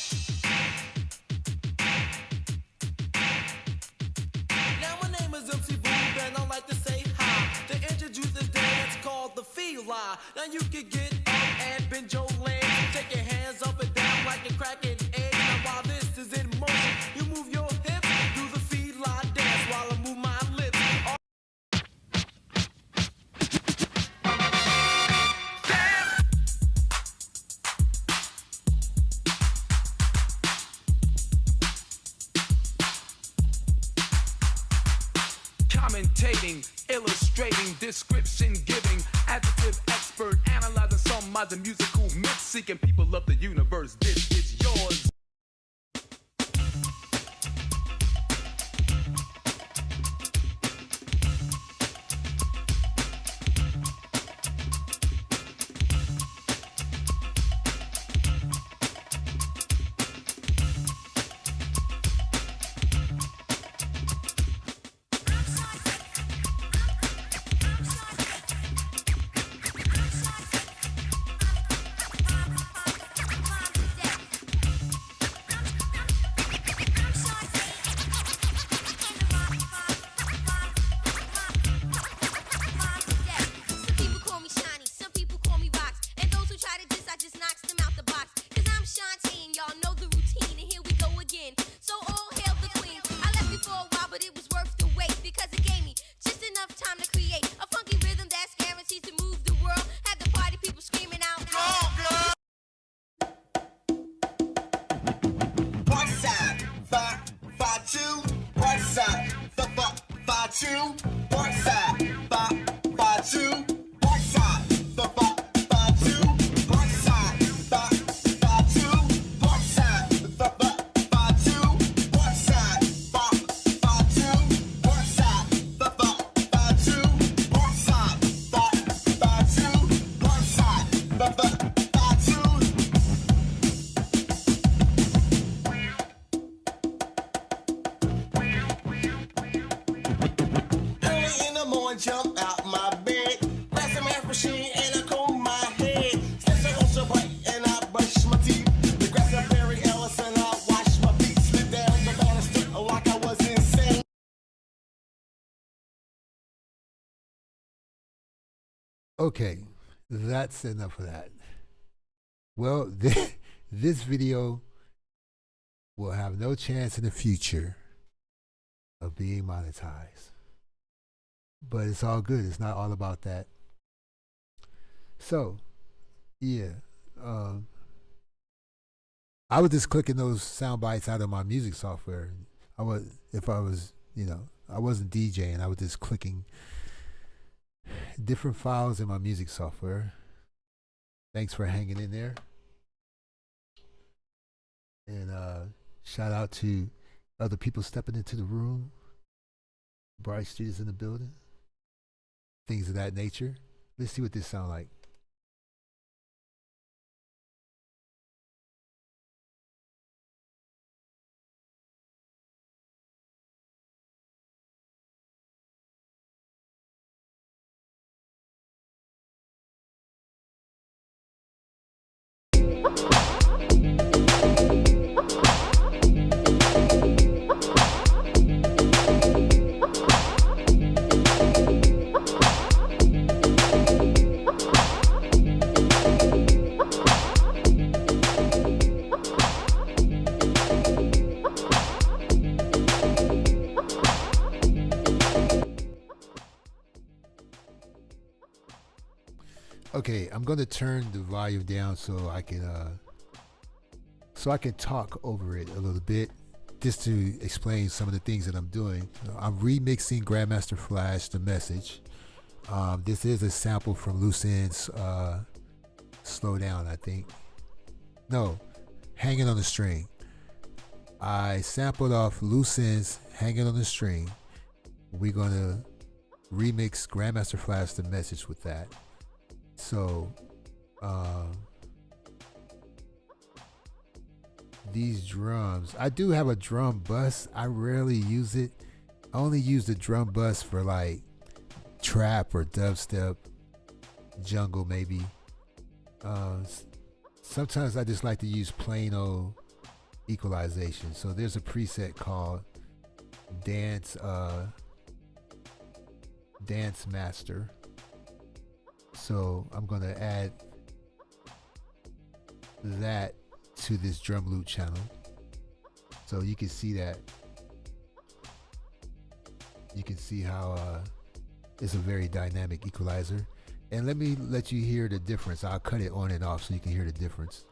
Now my name is MC Boo, and I like to say hi. To introduce this dance called the Feli. Now you can get up and bend your legs. Take your hands up and down like you're cracking eggs. Now while this is in motion, you move your hips, do the Feli dance while I move my lips. Commentating, illustrating, description giving, adjective expert, analyzing some as a musical myth, seeking people of the universe. This is yours. Jump out my bed, grab some air machine and I comb my head. Steps are also bright and I brush my teeth. The grass of Barry Ellis and I wash my feet. Slid down the banister like I was insane. Okay, that's enough of that. Well, this video will have no chance in the future of being monetized. But it's all good. It's not all about that. So, yeah. I was just clicking those sound bites out of my music software. I wasn't DJing. I was just clicking different files in my music software. Thanks for hanging in there. And shout out to other people stepping into the room. Bright Street is in the building. Things of that nature. Let's see what this sounds like. Okay, I'm gonna turn the volume down so I can talk over it a little bit, just to explain some of the things that I'm doing. I'm remixing Grandmaster Flash, The Message. This is a sample from Loose Ends, Slow Down, I think. No, Hanging on the String. I sampled off Loose Ends, Hanging on the String. We're gonna remix Grandmaster Flash, The Message with that. So, these drums. I do have a drum bus. I rarely use it. I only use the drum bus for like trap or dubstep, jungle maybe. Sometimes I just like to use plain old equalization. So there's a preset called Dance Master. So I'm gonna add that to this drum loop channel, so you can see that. You can see how it's a very dynamic equalizer. And let me let you hear the difference. I'll cut it on and off so you can hear the difference.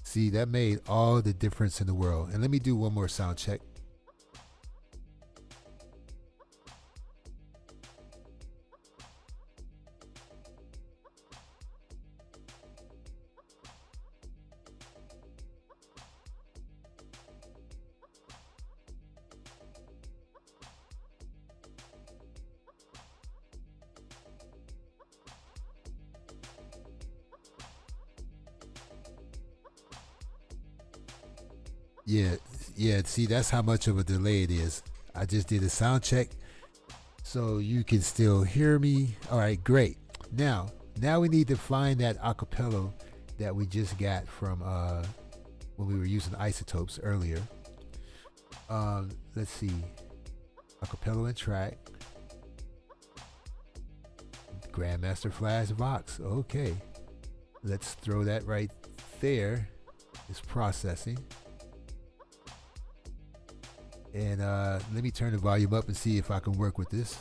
See, that made all the difference in the world. And let me do one more sound check. Yeah, see, that's how much of a delay it is. I just did a sound check so you can still hear me. All right, great. Now we need to find that acapella that we just got from when we were using isotopes earlier. Let's see. Acapella and track. Grandmaster Flash Vox. Okay. Let's throw that right there. It's processing. And let me turn the volume up and see if I can work with this.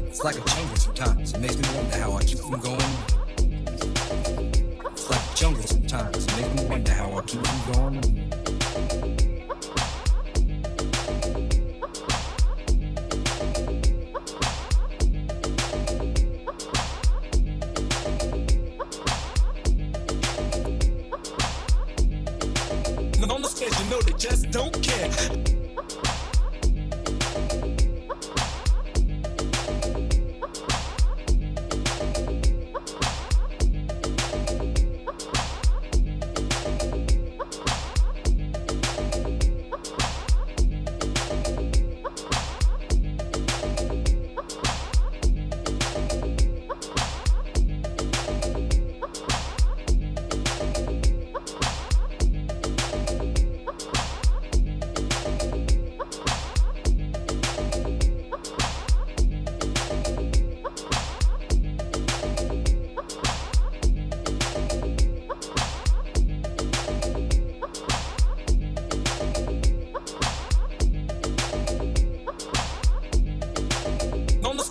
It's like a jungle sometimes. It makes me wonder how I keep from going. It's like a jungle sometimes. It makes me wonder how I keep from going. On the stage, you know they just don't care.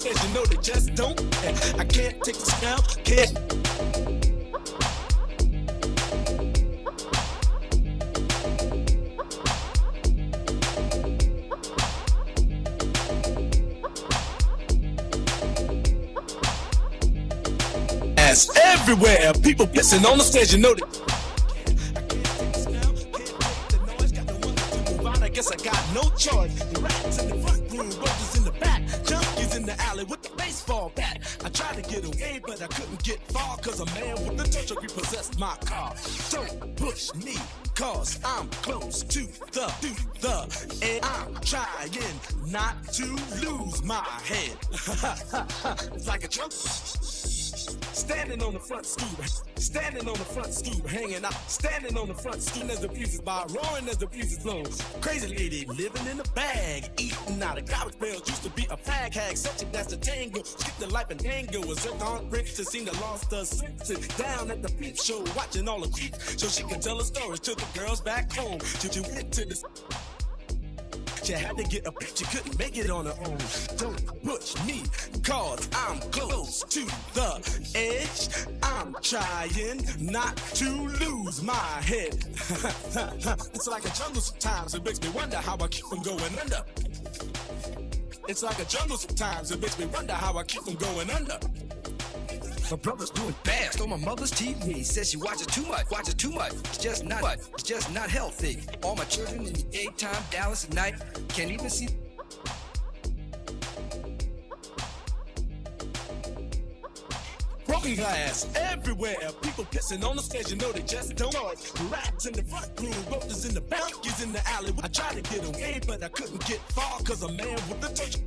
You know they just don't care. I can't take this now, can't. As everywhere, people pissing on the stage, you know they. I can't take this now, can't take the noise, got no money to move on. I guess I got no choice. The rats in the front room, brothers in the back, junkies in the alley with the baseball bat. I tried to get away, but I couldn't get far, cause a man with the touch repossessed my car. Don't push me, cause I'm close to the, and I'm trying not to lose my head. It's like a jungle. Standing on the front stoop, standing on the front stoop, hanging out, standing on the front stoop as the music by roaring as the music flows. Crazy lady living in a bag, eating out of garbage bales. Used to be a fag hag, such a that's the tango. Skip the life and tango was her gone rich to seem to lost her senses. Down at the peep show, watching all the creeps, so she can tell her stories to the girls back home. She went to the. She had to get a bitch, she couldn't make it on her own. Don't push me, cause I'm close to the edge. I'm trying not to lose my head. It's like a jungle sometimes, it makes me wonder how I keep from going under. It's like a jungle sometimes, it makes me wonder how I keep from going under. My brother's doing fast on my mother's TV. Says she watches too much, It's just not healthy. All my children in the daytime, Dallas at night, can't even see. Broken glass everywhere, people pissing on the stage, you know they just don't know it. Rats in the front room, roaches in the back, monkeys in the alley. I tried to get away, but I couldn't get far, cause a man with the touch.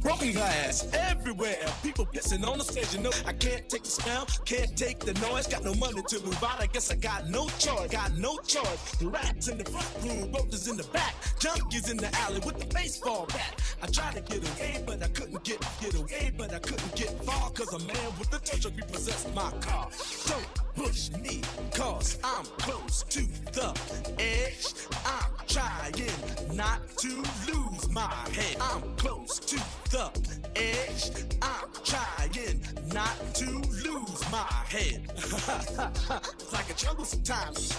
Broken glass everywhere, people pissing on the stage, you know I can't take the smell, can't take the noise. Got no money to move out, I guess I got no choice. Rats in the front room, roaches in the back, junkies in the alley with the baseball bat. I tried to get away, but I couldn't get far, cause a man with the touch of repossessed my car. Don't push me, cause I'm close to the edge. I'm trying not to lose my head. I'm close to the edge. I'm trying not to lose my head. It's like a jungle sometimes.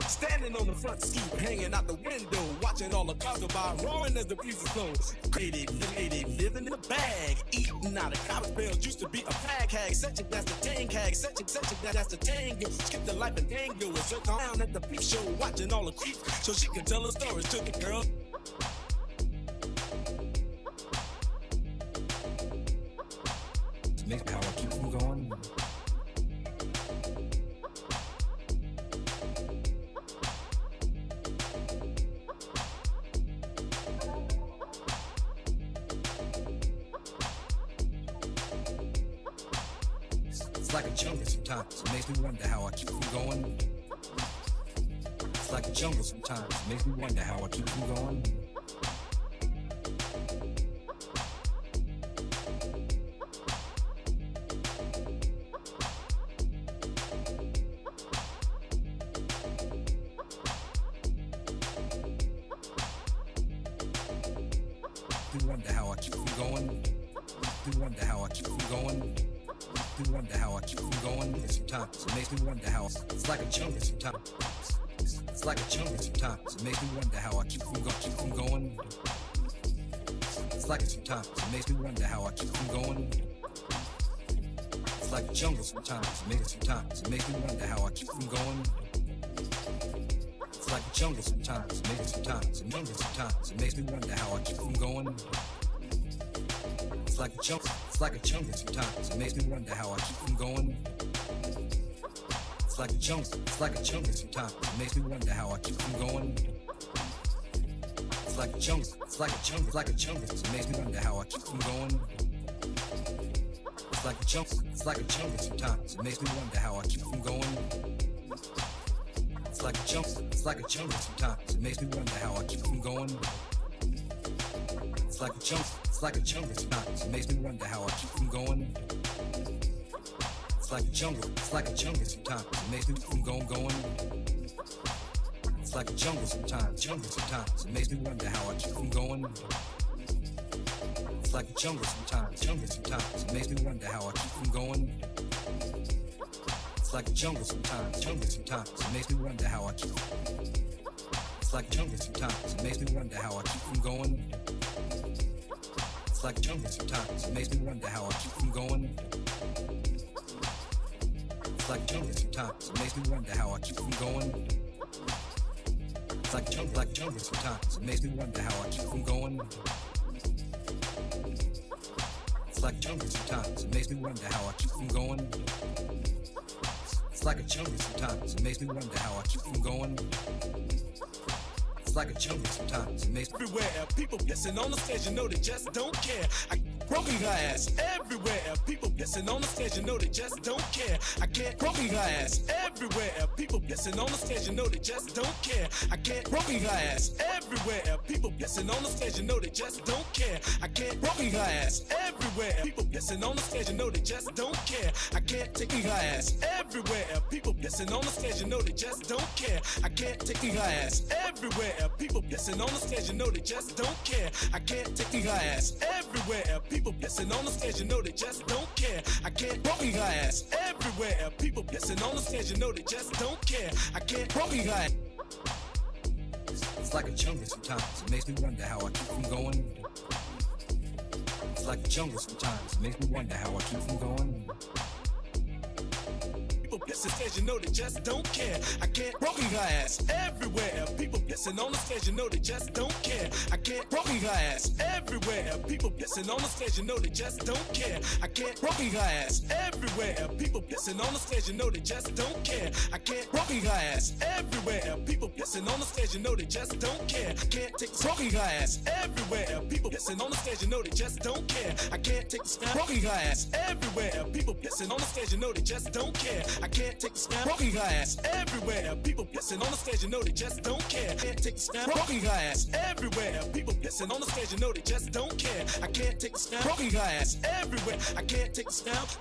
Standing on the front stoop, hanging out the window, watching all the cars go by, roaring as the music flows. Crazy lady living in a bag, eating out of garbage bales. Used to be a fag hag, such a that's the tang hag, such a that's the tango. Skip the life and tango and sit down at the peep show, watching all the creeps, so she can tell her stories to the girls. Makes me how I keep from going. It's like a jungle sometimes, it makes me wonder how I keep from going. It's like a jungle sometimes, it makes me wonder how I keep from going. Do wonder how I keep from going. Do wonder how I keep from going. Do wonder how I keep from going. Sometimes it makes me wonder how it's like a jungle sometimes. It's like a jungle sometimes. It makes me wonder how I keep from going. It's like it sometimes. It makes me wonder how I keep from going. It's like a jungle sometimes. It makes me wonder how I keep from going. It's like a jungle sometimes, sometimes, it makes me wonder how I keep from going. It's like a jungle sometimes, it makes me wonder how I keep from going. It's like a jungle sometimes, it makes me wonder how I keep from going. It's like a jungle it makes me wonder how I keep from going. It's like a jungle sometimes, it makes me wonder how I keep from going. It's like a jungle sometimes, it makes me wonder how I keep from going. It's like a jungle sometimes, it makes me wonder how I keep from going. It's like a jungle sometimes, it makes me from going. It's like a jungle sometimes, it makes me wonder how I keep from going. It's like a jungle sometimes, it makes me wonder how I keep from going. It's like a jungle sometimes, it makes me wonder how I keep. It's like a jungle sometimes, it makes me wonder how I keep from going. It's like a jungle sometimes, it makes me wonder how I keep from going. It's like a jungle sometimes, it makes me wonder how I keep from going. It's like a jungle sometimes, it makes me wonder how I keep from going. It's like a jungle sometimes, it makes me wonder how I keep from going. It's like a jungle sometimes, it makes me wonder how I keep from going. It's like a jungle sometimes, it makes me everywhere. People pissing on the stage, you know they just don't care. broken glass everywhere. People pissing on the stage, you know they just don't care. I can't broken glass everywhere. People pissing on the stage, you know they just don't care. I can't broken glass everywhere. People pissing on the stage, you know they just don't care. I can't broken glass everywhere. People pissing on the stage, you know they just don't care. I can't take glass everywhere. People pissing on the stage, you know they just don't care. I can't take glass everywhere. People pissing on the stage, you know they just don't care. I can't take glass everywhere. People pissing on the stage, you know they just don't care. I can't broken glass everywhere. People pissing on the stage, you know they just don't care. I can't broken glass. It's like a jungle sometimes. It makes me wonder how I keep from going. It's like a jungle sometimes. It makes me wonder how I keep from going. People pissing stage, you know they just don't care. I can't broken glass everywhere. People pissing on the stage, you know they just don't care. I can't broken glass everywhere. People pissing on the stage, you know they just don't care. I can't broken glass everywhere. People pissing on the stage, you know they just don't care. I can't broken glass everywhere. People pissing on the stage, you know they just don't care. I can't take broken glass everywhere. People pissing on the stage, you know they just don't care. I can't take broken glass everywhere. People pissing on the stage, you know they just don't care. I can't take broken glass everywhere. People pissing on the stage, you know they just don't care. Can't take broken glass everywhere. People pissing on the stage, you know they just don't care. I can't take broken glass everywhere. I can't take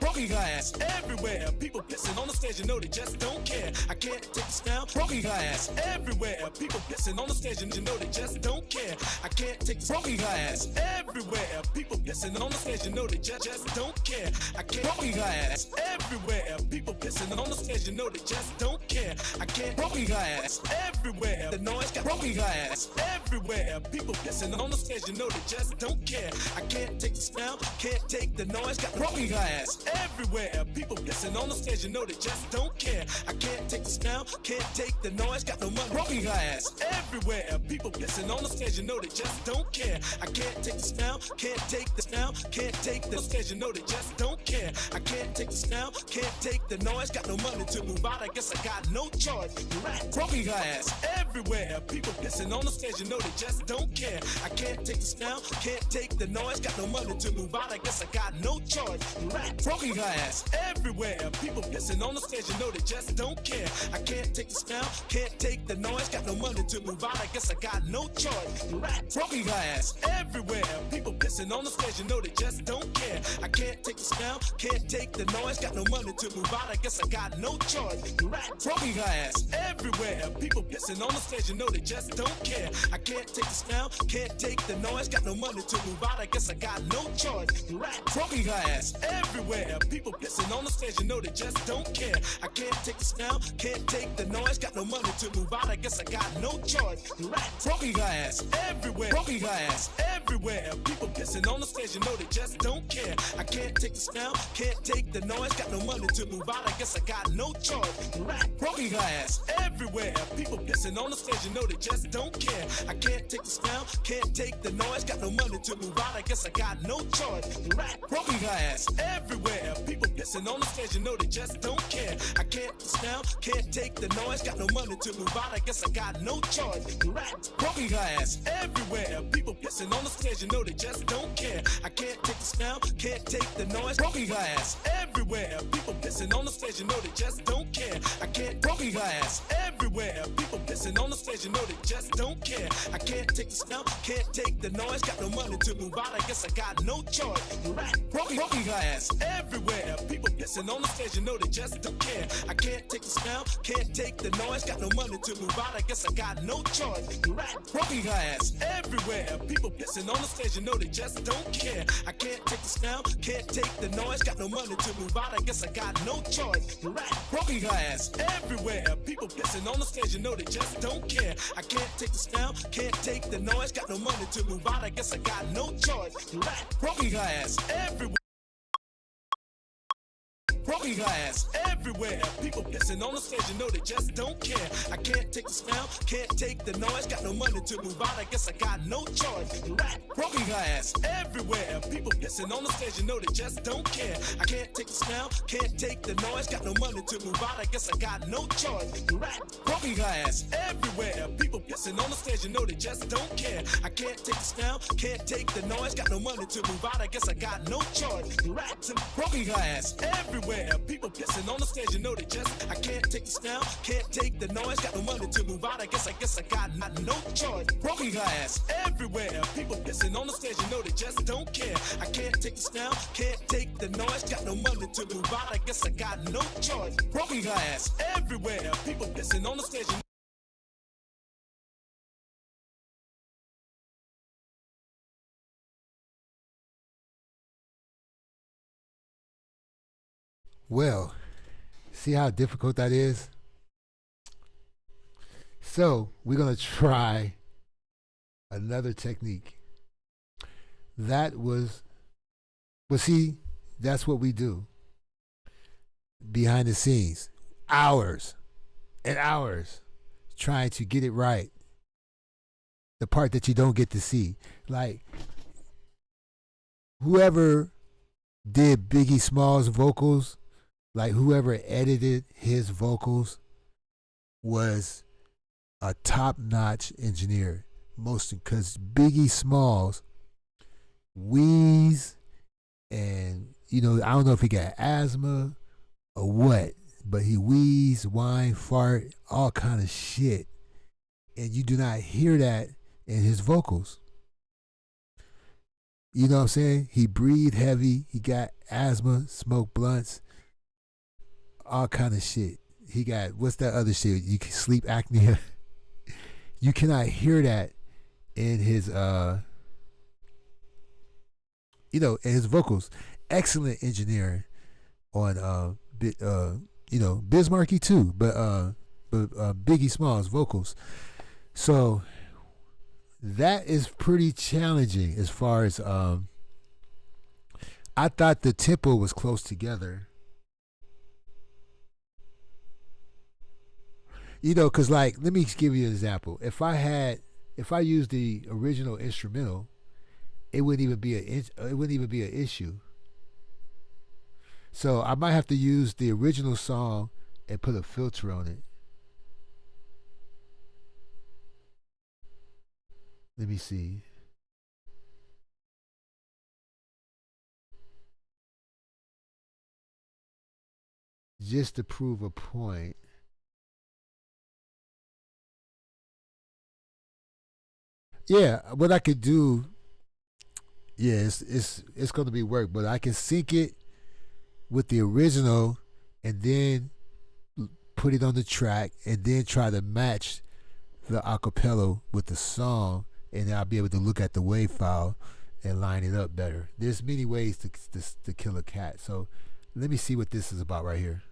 broken glass everywhere. People pissing on the stage, you know they just don't care. I can't take broken glass everywhere. People pissing on the stage, and you know they just don't care. I can't take broken glass everywhere. People pissing on the stage, you know they just don't care. I can't broken glass everywhere. People pissing on the stage, you know they just don't care. I can't broken glass everywhere. The noise got broken glass everywhere. People pissing on the stage, you know they just don't care. I can't take the smell, can't take the noise, got broken glass everywhere. People pissing on the stage, you know they just don't care. I can't take the smell, can't take the noise, got no money, broken glass everywhere. People pissing on the stage, you know they just don't care. I can't take the smell, can't take the smell, can't take the stage, you know they just don't care. I can't take the smell, can't take the noise, got no money to move out, I guess I got no choice. Right, broken glass everywhere. People pissing on the stage, you know they just don't care. I can't take the smell, can't take the noise, got no money to move out, I guess I got no choice. Right, broken glass everywhere. People pissing on the stage, you know they just don't care. I can't take the smell, can't take the noise, got no money to move out, I guess I got no choice. Right, broken glass everywhere. People pissing on the stage, you know they just don't care. I can't take the smell, can't take the noise, got no money to move out, I guess I got no choice. Right, broken glass everywhere. People pissing on the stage, you know they just don't care. I can't take the smell, can't take the noise, got no money to move out, I guess I got no choice. Right, broken glass everywhere. People pissing on the stage, you know they just don't care. I can't take the smell, can't take the noise, got no money to move out, I guess I got no choice. Right, broken glass everywhere. Broken glass everywhere. People pissing on the stage, you know they just don't care. I can't take the smell, can't take the noise, got no money to move out, I guess I got no choice. Right, broken glass everywhere. People pissing on the stage, you know they just don't care. I can't take the smell, can't take the noise, got no money to move out, I guess I got no choice. Right, broken glass everywhere. People pissing on the stage, you know they just don't care. I can't smell, can't take the noise, got no money to move out, I guess I got no choice. Right, broken glass everywhere. People pissing on the stage, you know they just don't care. I can't take the smell, can't take the noise, broken glass everywhere. People pissing on the stage, you know they just don't care. I can't broken glass everywhere. People pissing on the stage, you know they just don't care. I can't take the smell, can't take the noise, got no money to move out, I guess I got no choice. Right, broken glass everywhere. People pissing on the stage, you know they just don't care. I can't take the smell, can't take the noise, got no money to move out, I guess I got no choice. Right, broken glass everywhere. People pissing on the stage, you know they just don't care. I can't take the smell, can't take the noise, got no money to move out, I guess I got no choice. Right, broken glass everywhere. People pissing on the stage, you know they just don't care. I can't take the smell, can't take the noise, got no money to move out, I guess I got no choice. Right, broken glass everywhere. Broken broken glass everywhere. People pissing on the stage, you know they just don't care. I can't take the smell, can't take the noise. Got no money to move out, I guess I got no choice. Rat, broken glass everywhere. People pissing on the stage, you know they just don't care. I can't take the smell, can't take the noise. Got no money to move out, I guess I got no choice. Rat, broken glass everywhere. People pissing on the stage, you know they just don't care. I can't take the smell, can't take the noise. Got no money to move out, I guess I got no choice. Rats and broken glass everywhere. People pissing on the stage, you know they just. I can't take the smell, can't take the noise. Got no money to move out, I guess I got no choice. Broken glass everywhere. People pissing on the stage, you know they just don't care. I can't take the smell, can't take the noise. Got no money to move out, I guess I got no choice. Broken glass everywhere. People pissing on the stage. Well, see how difficult that is? So we're going to try another technique. That was, well, see, that's what we do behind the scenes. Hours and hours trying to get it right. The part that you don't get to see. Like, whoever did Biggie Smalls' vocals, like whoever edited his vocals was a top-notch engineer. Most because Biggie Smalls wheeze, and I don't know if he got asthma or what, but he wheeze, whine, fart, all kind of shit, and you do not hear that in his vocals. You know what I'm saying? He breathed heavy. He got asthma, smoked blunts, all kind of shit. He got, what's that other shit? You can sleep apnea. You cannot hear that in his, in his vocals. Excellent engineering on, Biz Markie too, but Biggie Smalls vocals. So that is pretty challenging as far as, I thought the tempo was close together. Cause like, let me give you an example. If I used the original instrumental, it wouldn't even be an issue. So I might have to use the original song and put a filter on it. Let me see. Just to prove a point. Yeah, what I could do, it's going to be work, but I can sync it with the original and then put it on the track and then try to match the acapella with the song, and then I'll be able to look at the wave file and line it up better. There's many ways to kill a cat. So let me see what this is about right here.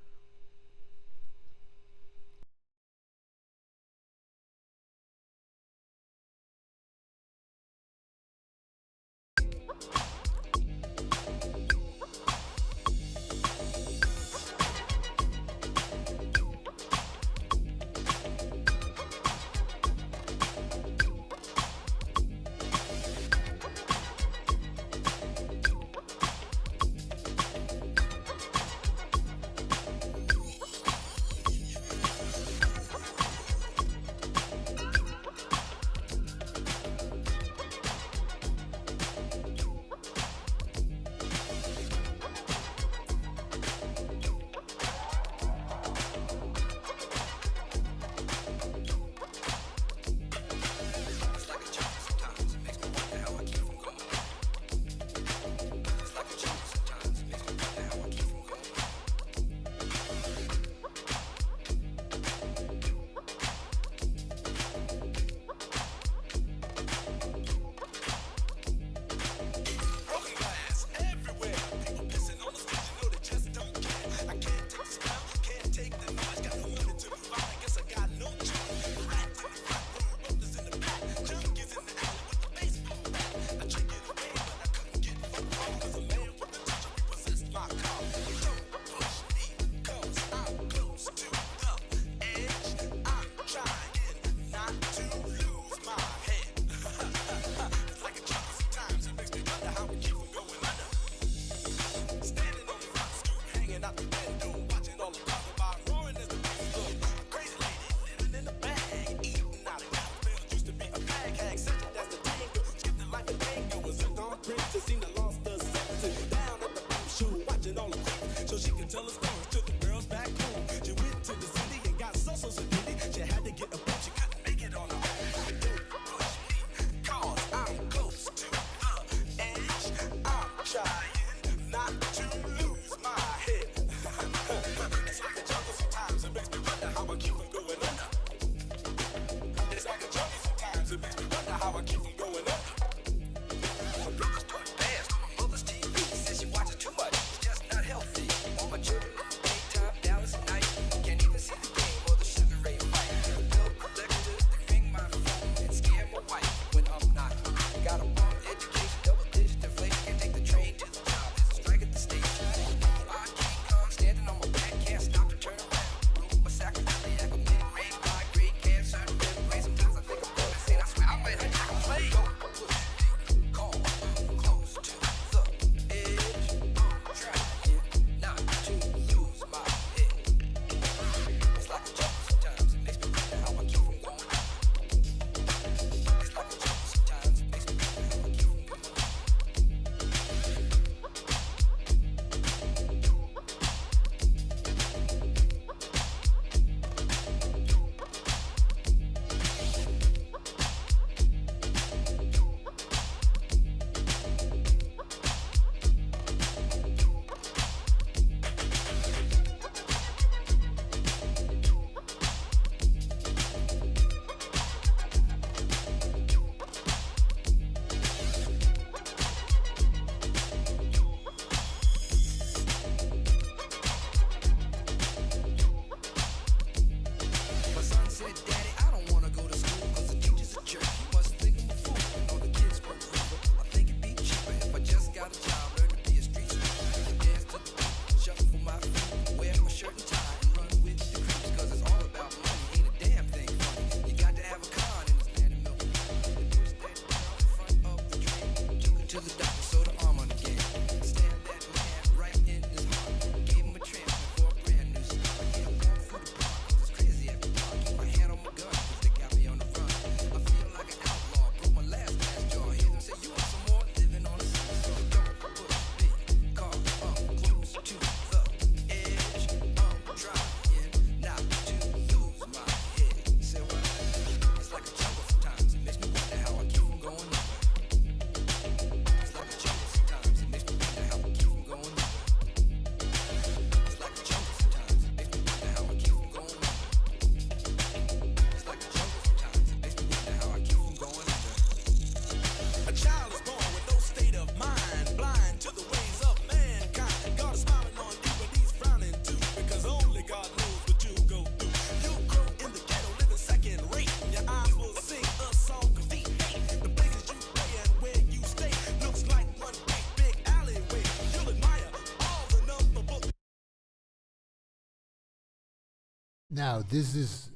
Now this is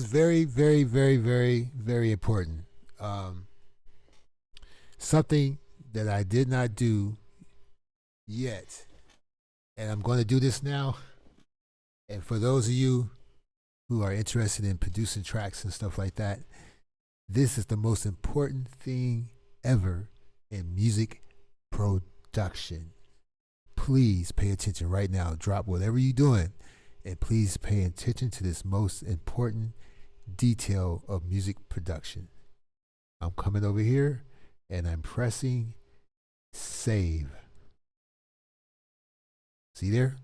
very, very, very, very, very important. Um, Something that I did not do yet, and I'm going to do this now. And for those of you who are interested in producing tracks and stuff like that, this is the most important thing ever in music production. Please pay attention right now. Drop whatever you're doing, and please pay attention to this most important detail of music production. I'm coming over here and I'm pressing save. See there?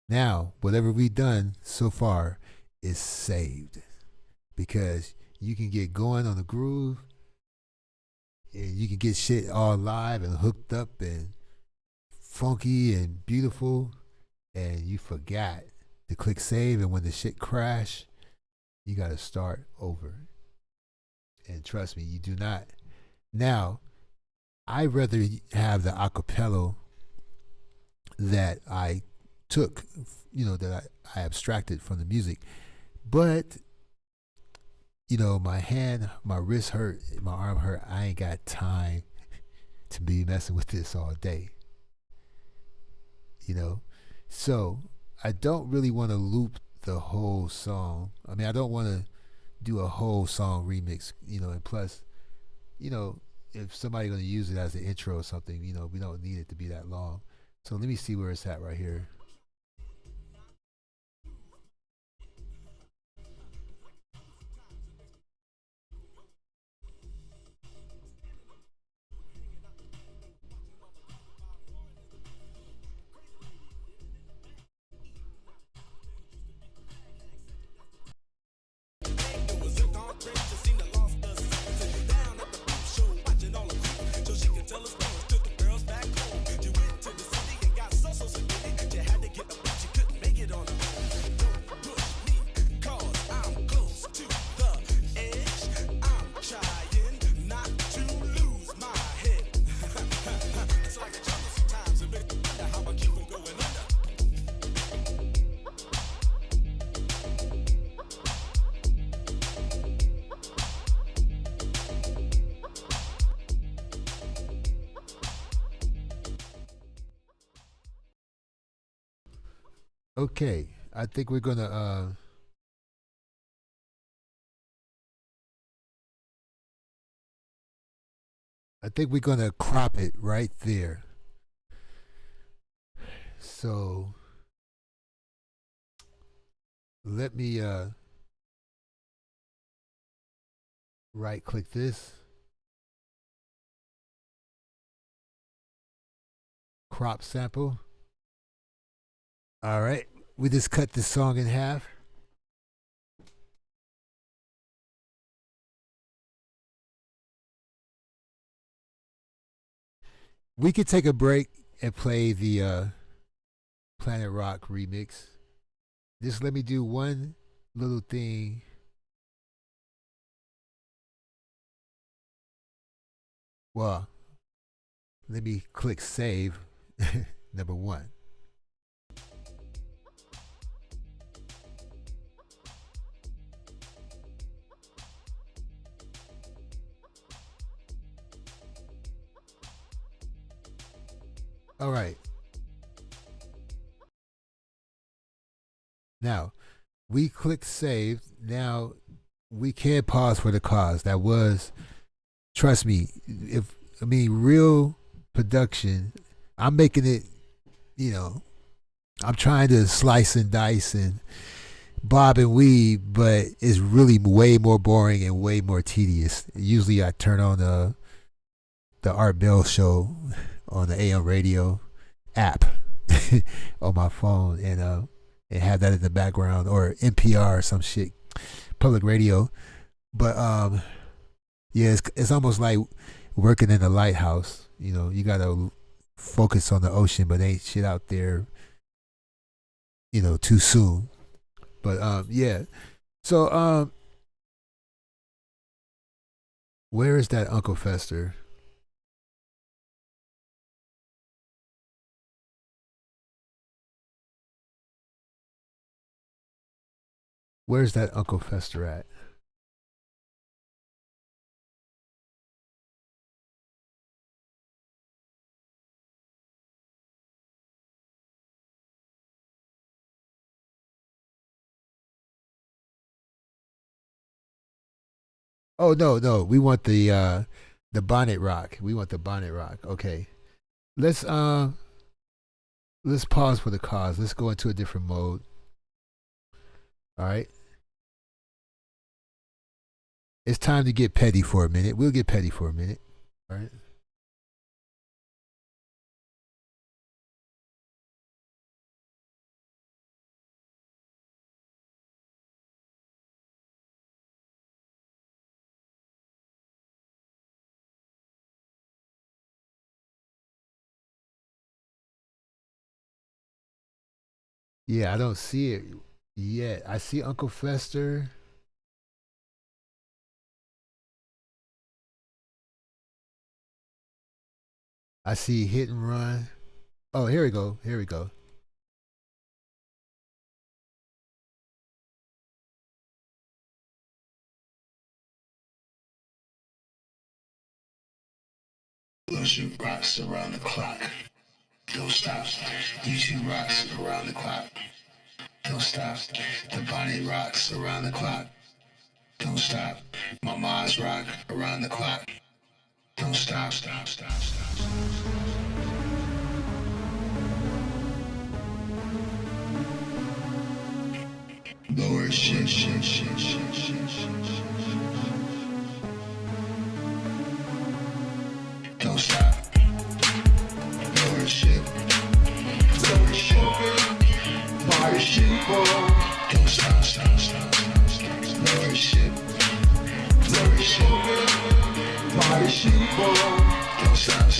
Now, whatever we've done so far is saved, because you can get going on the groove and you can get shit all live and hooked up and funky and beautiful, and you forgot to click save, and when the shit crash, you got to start over. And trust me, you do not. Now, I'd rather have the acapella that I took, that I abstracted from the music. But, my hand, my wrist hurt, my arm hurt. I ain't got time to be messing with this all day. So I don't really want to loop the whole song. I mean, I don't want to do a whole song remix, and plus, if somebody's going to use it as an intro or something, we don't need it to be that long. So let me see where it's at right here. Okay, I think we're gonna crop it right there. So let me right click this, crop sample. All right, we just cut this song in half. We could take a break and play the Planet Rock remix. Just let me do one little thing. Well, let me click save. Number one. All right. Now, we click save. Now, we can pause for the cause. That was, trust me, real production, I'm making it, I'm trying to slice and dice and bob and weave, but it's really way more boring and way more tedious. Usually I turn on the Art Bell show on the AM radio app on my phone and have that in the background, or NPR or some shit, public radio. But yeah, it's almost like working in a lighthouse. You gotta focus on the ocean, but ain't shit out there, too soon. But yeah. So where is that Uncle Fester? Where's that Uncle Fester at? Oh no, we want the bonnet rock. We want the bonnet rock. Okay. Let's pause for the cause. Let's go into a different mode. All right. It's time to get petty for a minute. We'll get petty for a minute. All right. Yeah, I don't see it yet. I see Uncle Fester. I see Hit and Run. Oh, here we go. Here we go. Lotion rocks around the clock. Don't stop. YouTube rocks around the clock. Don't stop. The bonnet rocks around the clock. Don't stop. My mom's rock around the clock. Don't stop. Lower shit. Don't stop. Lower shit. Lower shit. Don't stop. Lower shit. Lower shit. Don't stop.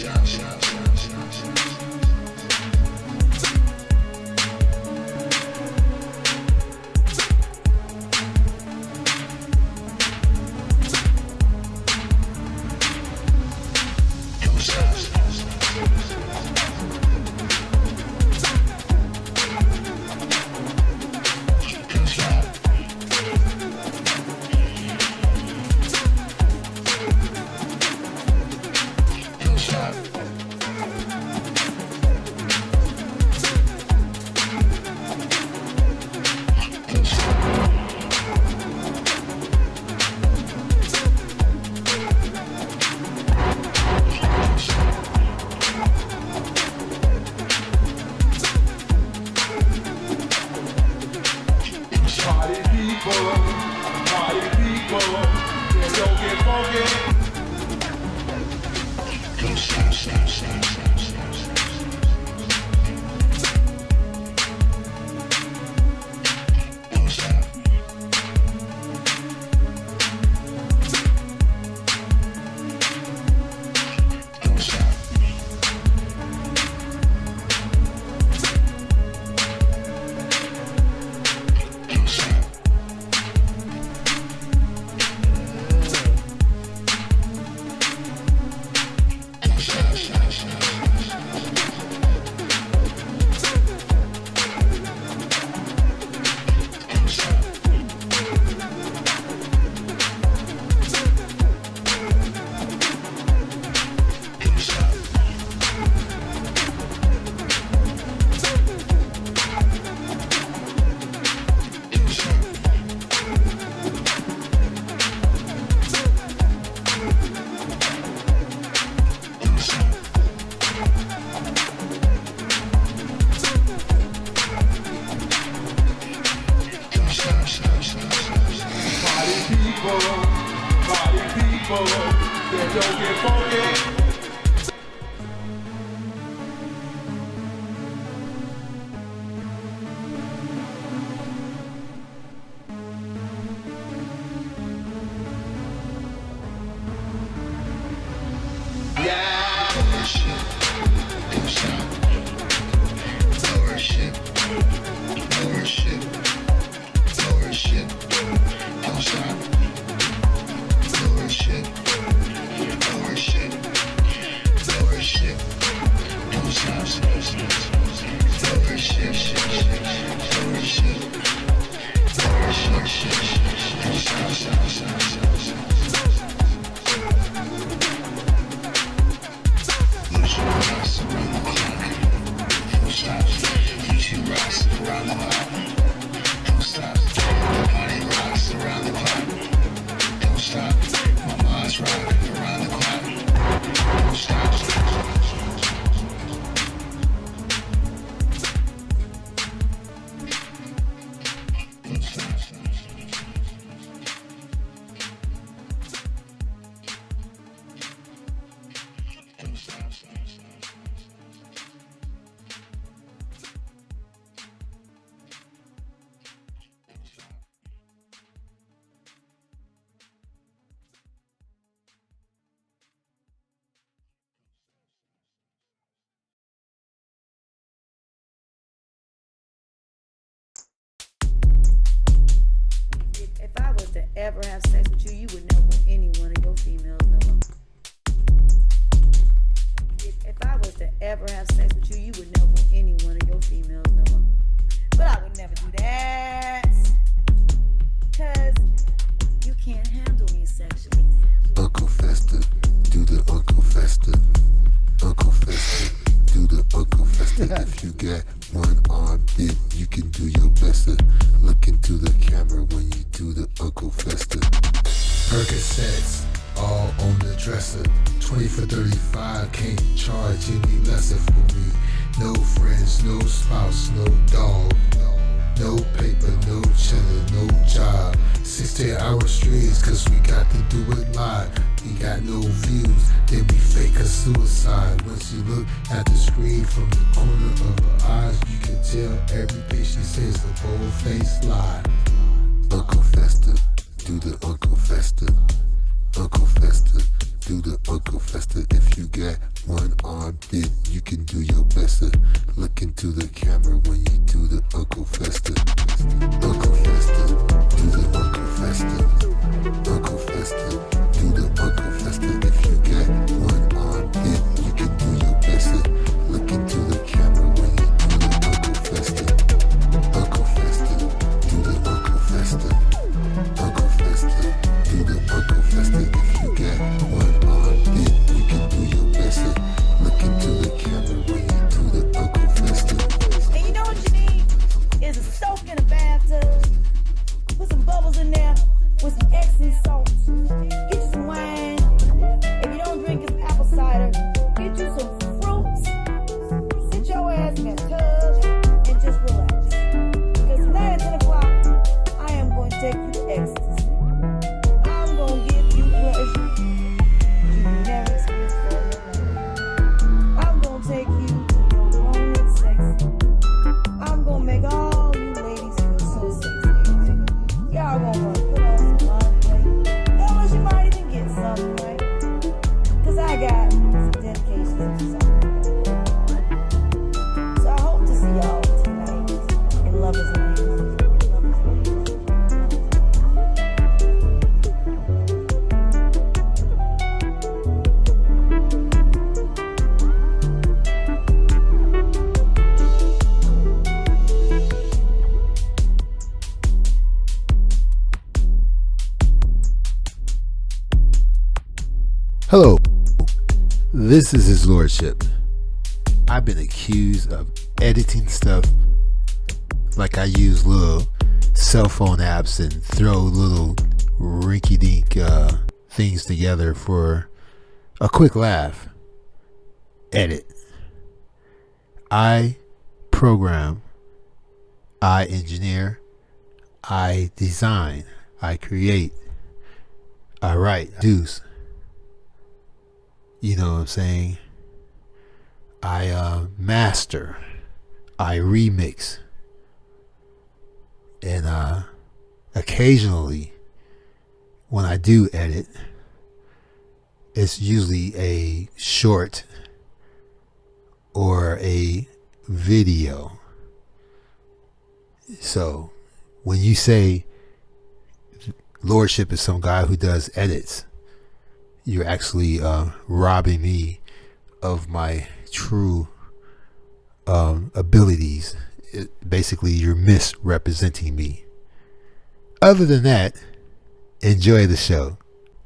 ever have sex with you, you would never want any one of your females no more. If I was to ever have sex with you, you would never want any one of your females no more. But I would never do that. Cause you can't handle me sexually. Uncle Fester, do the Uncle Fester. Uncle Fester, do the Uncle Fester. If you got one arm, then you can do your best. Look into the camera when you do the Uncle Fester. Percocets, all on the dresser. 20 for 35, can't charge any lesser for me. No friends, no spouse, no dog. No paper, no cheddar, no job. 16-hour streams, cause we got to do it live. We got no views, then we fake a suicide. Once you look at the screen from the corner of her eyes, you can tell everything she says a bold-faced lie. Uncle Fester, do the Uncle Fester. Uncle Fester, do the Uncle Fester. If you got one arm, then you can do your best. Look into the camera when you do the Uncle Fester. Uncle Fester, do the Uncle Fester. Uncle Fester, do the Uncle Fester. If you got one arm, then you can do your best. Look into the camera when you do the Uncle Fester. Uncle Fester, do the Uncle Fester. Uncle Fester, do the Uncle Fester. If you got one arm, then you can do your best. Look into the camera when you do the Uncle Fester. And you know what you need? Is a soak in a bathtub. Put some bubbles in there with some Epsom salt. Get you some wine. If you don't drink, it's apple cider. Get you some fruits. Sit your ass in that tub and just relax. Because tonight at 10 o'clock, I am going to take you to ecstasy. I'm going to give you pleasure you never experienced before in your life. I'm going to take you to your lonely sexy. I'm going to make all you ladies feel so sexy. Y'all going to want to put on some cosplay. Fellas, you might even get something, right? Because I got some dedications to something. So I hope to see y'all tonight in Lover's Lane. Hello, this is His Lordship. I've been accused of editing stuff like I use little cell phone apps and throw little rinky-dink things together for a quick laugh. Edit. I program, I engineer, I design, I create, I write, produce. You know what I'm saying? I master, I remix, and occasionally when I do edit, it's usually a short or a video. So when you say Lordship is some guy who does edits, you're actually robbing me of my true abilities. Basically, you're misrepresenting me. Other than that, enjoy the show.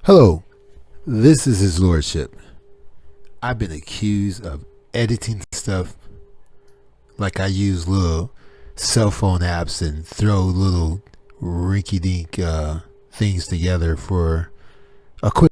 Hello, this is His Lordship. I've been accused of editing stuff like I use little cell phone apps and throw little rinky-dink things together for a quick.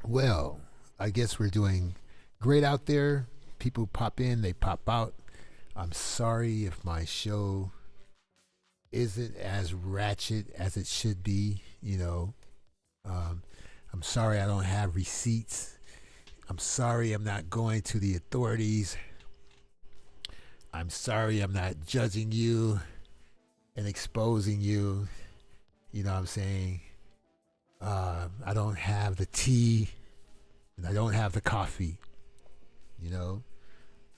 Well, I guess we're doing great out there. people pop in, they pop out. I'm sorry if my show isn't as ratchet as it should be. I'm sorry I don't have receipts. I'm sorry I'm not going to the authorities. I'm sorry I'm not judging you and exposing you. You know what I'm saying? I don't have the tea and I don't have the coffee.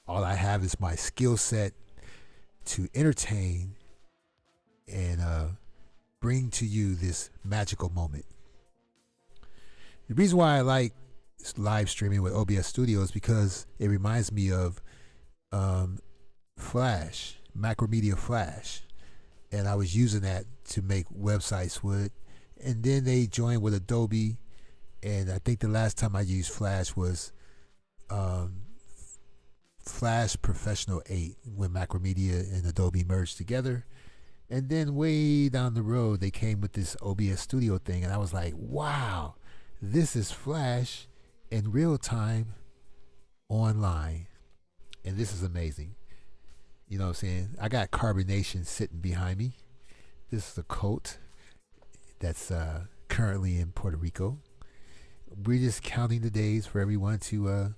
All I have is my skill set to entertain and bring to you this magical moment. The reason why I like live streaming with OBS Studio is because it reminds me of Flash, Macromedia Flash. And I was using that to make websites with. And then they joined with Adobe. And I think the last time I used Flash was Flash Professional 8 when Macromedia and Adobe merged together. And then way down the road, they came with this OBS Studio thing. And I was like, wow, this is Flash in real time online. And this is amazing. You know what I'm saying? I got Carbonation sitting behind me. This is a coat that's currently in Puerto Rico. We're just counting the days for everyone to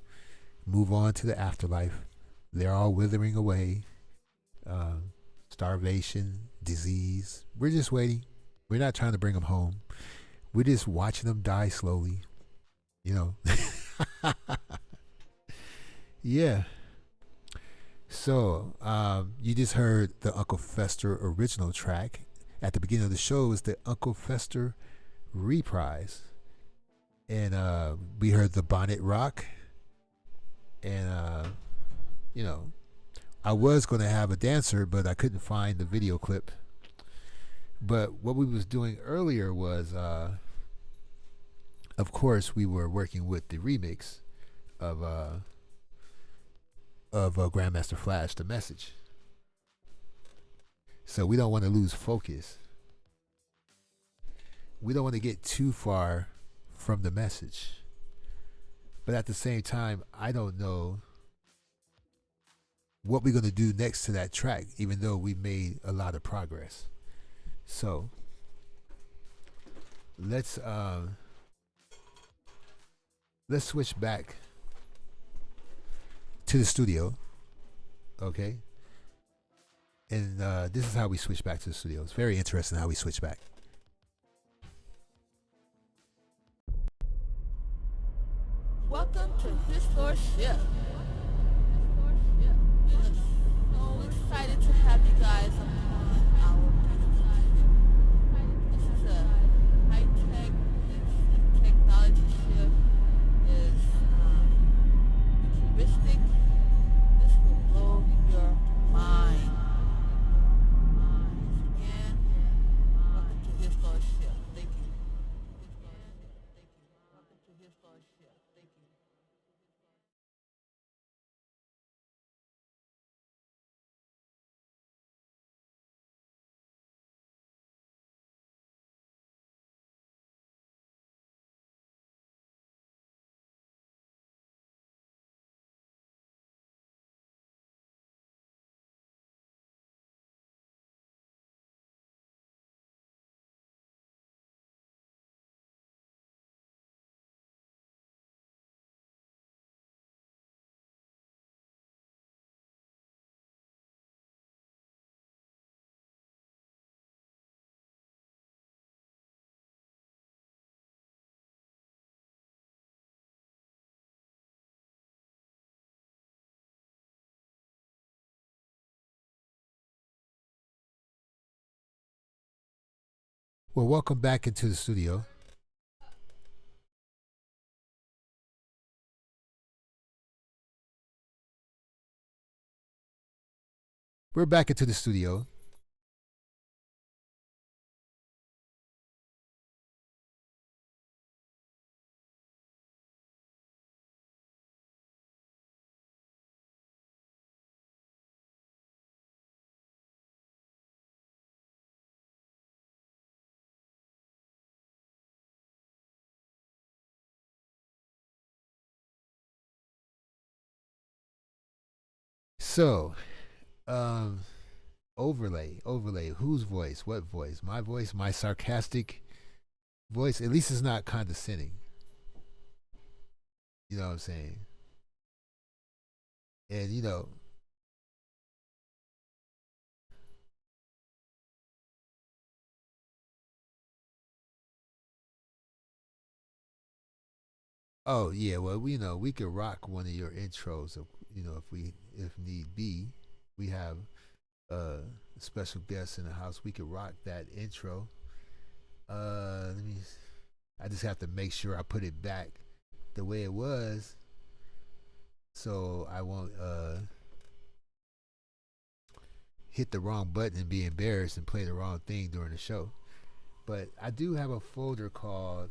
move on to the afterlife. They're all withering away. Starvation, disease. We're just waiting. We're not trying to bring them home. We're just watching them die slowly. Yeah. So, you just heard the Uncle Fester original track. At the beginning of the show is the Uncle Fester reprise. And we heard the Bonnet Rock. And, I was going to have a dancer, but I couldn't find the video clip. But what we was doing earlier was, of course, we were working with the remix of Grandmaster Flash, The Message. So we don't want to lose focus. We don't want to get too far from the message. But at the same time, I don't know what we're going to do next to that track, even though we made a lot of progress. So let's switch back to the studio, okay? And this is how we switch back to the studio. It's very interesting how we switch back. Welcome to His Lordship. So excited to have you guys upon our this is a high-tech technology shift. Is futuristic. This will blow your mind. Again, welcome to His Lordship. Thank you. Welcome to His Lordship. Thank you. Well, welcome back into the studio. We're back into the studio. So, overlay. Whose voice? What voice? My voice? My sarcastic voice? At least it's not condescending. You know what I'm saying? And oh yeah, well we could rock one of your intros. If need be, we have a special guest in the house. We could rock that intro. I just have to make sure I put it back the way it was, so I won't hit the wrong button and be embarrassed and play the wrong thing during the show. But I do have a folder called.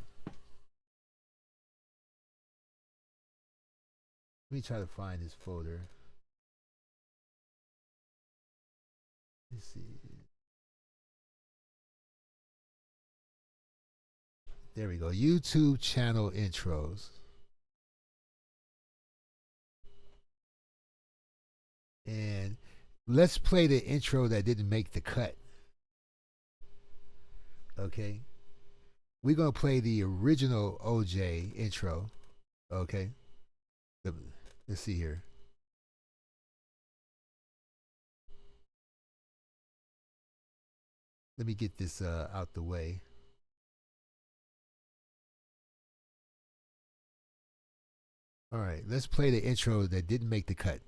Let me try to find this folder. Let's see. There we go. YouTube channel intros. And let's play the intro that didn't make the cut. Okay. We're going to play the original OJ intro. Okay. Let's see here. Let me get this out the way. All right, let's play the intro that didn't make the cut.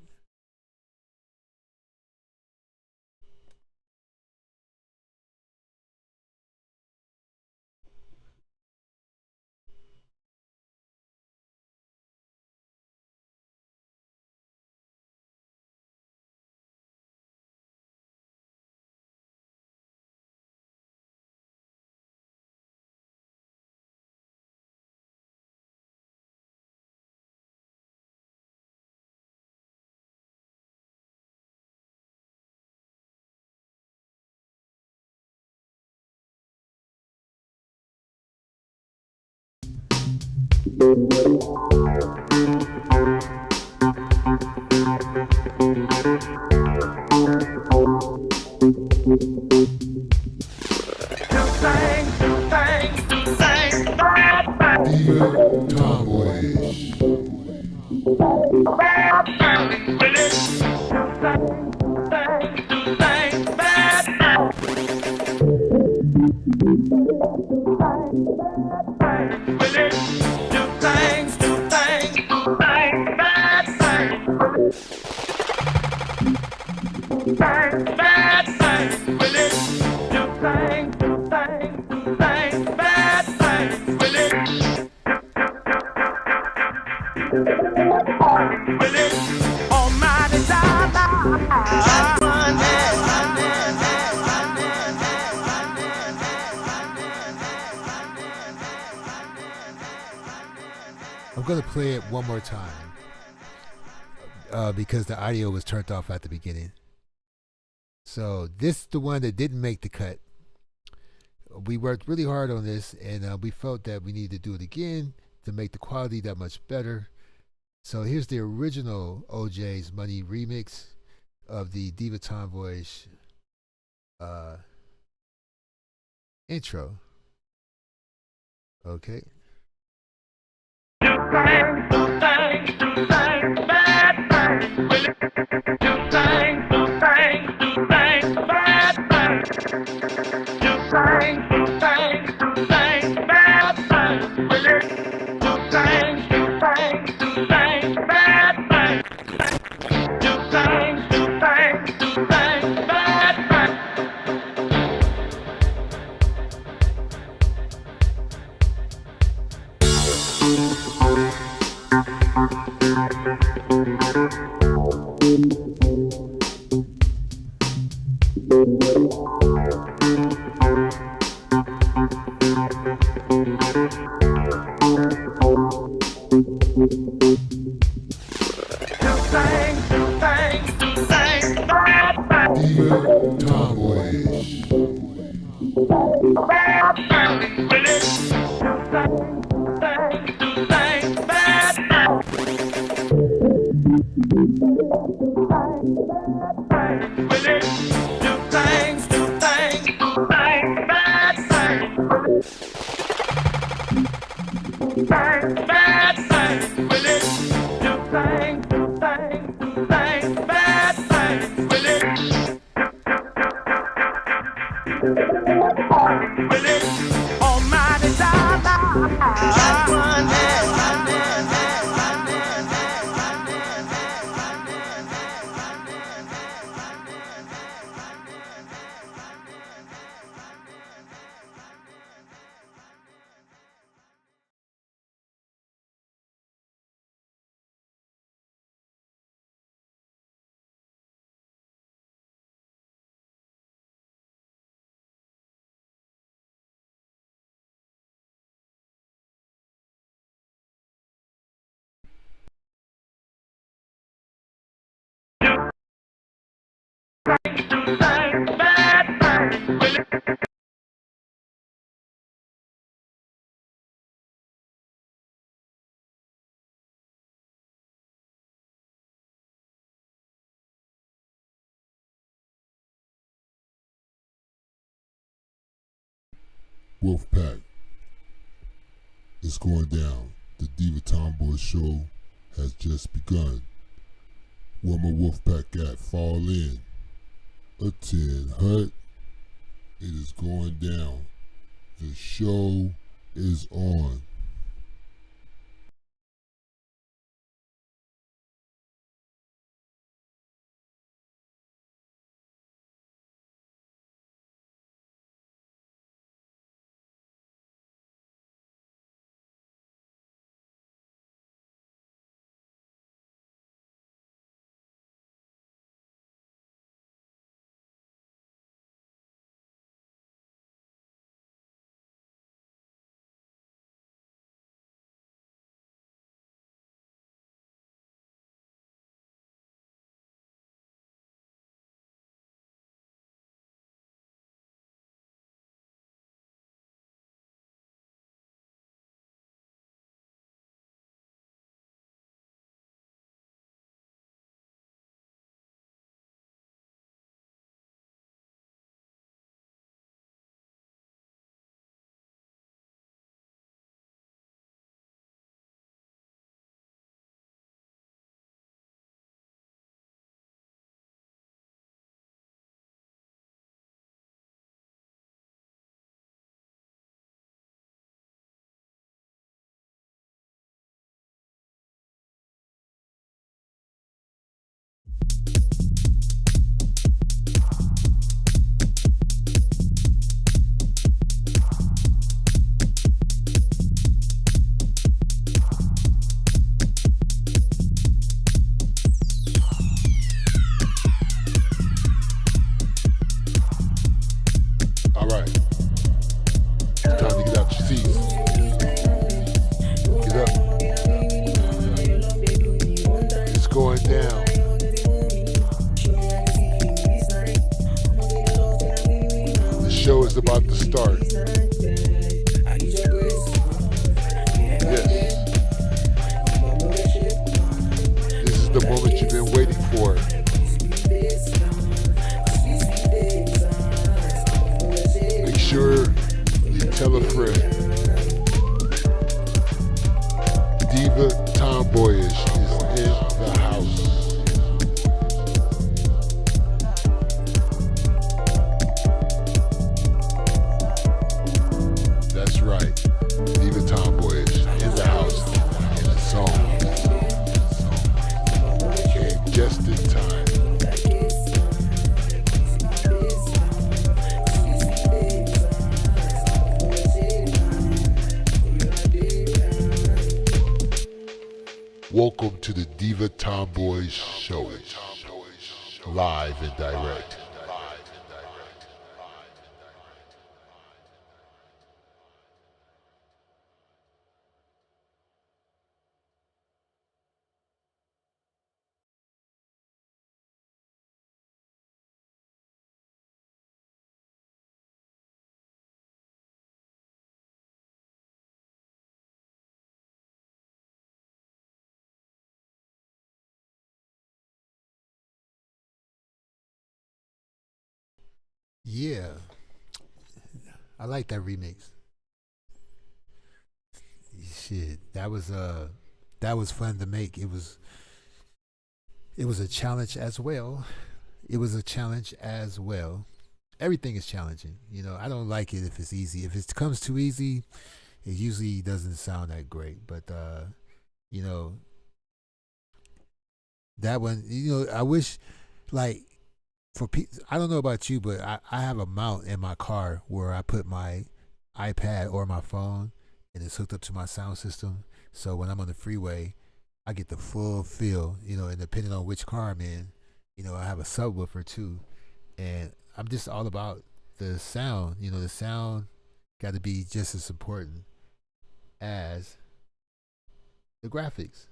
I'm going to play it one more time because the audio was turned off at the beginning. So this is the one that didn't make the cut. We worked really hard on this, and we felt that we needed to do it again to make the quality that much better. So here's the original OJ's Money remix of the Diva Tomboyish intro. Okay. things, bad things with it. Do things, bad things with it. With it, almighty dollar. Got one hand. Wolfpack, it's going down. The Diva Tomboy show has just begun. Where my Wolfpack at? Fall in. Attend hut. It is going down. The show is on. All right. It's time to get out your seats. Get up. It's going down. The show is about to start. Yes. This is the moment you've been waiting for. Make sure you tell a friend. Diva Tomboyish is in the house. That's right. Diva Tomboyish in the house. In the song. Came just in time. Welcome to the Diva Tomboy Show, live and direct. Yeah, I like that remix. shit, that was fun to make. It was a challenge as well. It was a challenge as well. Everything is challenging. I don't like it if it's easy. If it comes too easy, it usually doesn't sound that great. But you know, that one, I wish, like, I don't know about you, but I have a mount in my car where I put my iPad or my phone, and it's hooked up to my sound system. So when I'm on the freeway, I get the full feel, and depending on which car I'm in, I have a subwoofer too. And I'm just all about the sound. The sound got to be just as important as the graphics.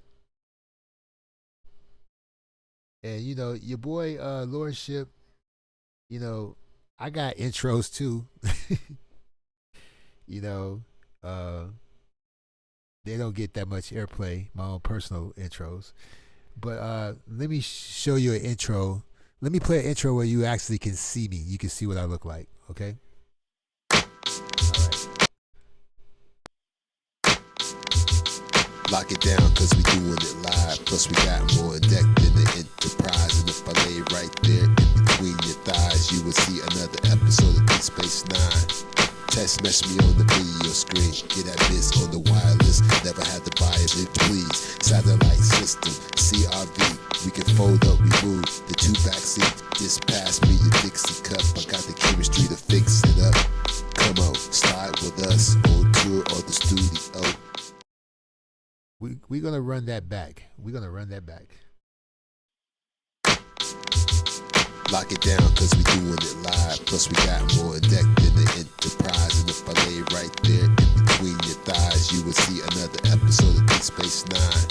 And your boy Lordship, I got intros too. you know, uh, they don't get that much airplay, my own personal intros. But let me show you an intro. Let me play an intro where you actually can see me. You can see what I look like, okay? Lock it down, cause we doing it live. Plus we got more in deck than the Enterprise. And if I lay right there in between your thighs, you will see another episode of Deep Space Nine. Text message me on the video screen. Get that biz on the wireless. Never had to buy it, please. Satellite system, CRV. We can fold up, remove the two back seats. Just pass me your Dixie cup. I got the chemistry to fix it up. Come on, slide with us on tour or the studio. We're gonna run that back. Lock it down, cause we doing it live. Plus we got more in deck than the Enterprise. And if I lay right there in between your thighs, you will see another episode of Deep Space Nine.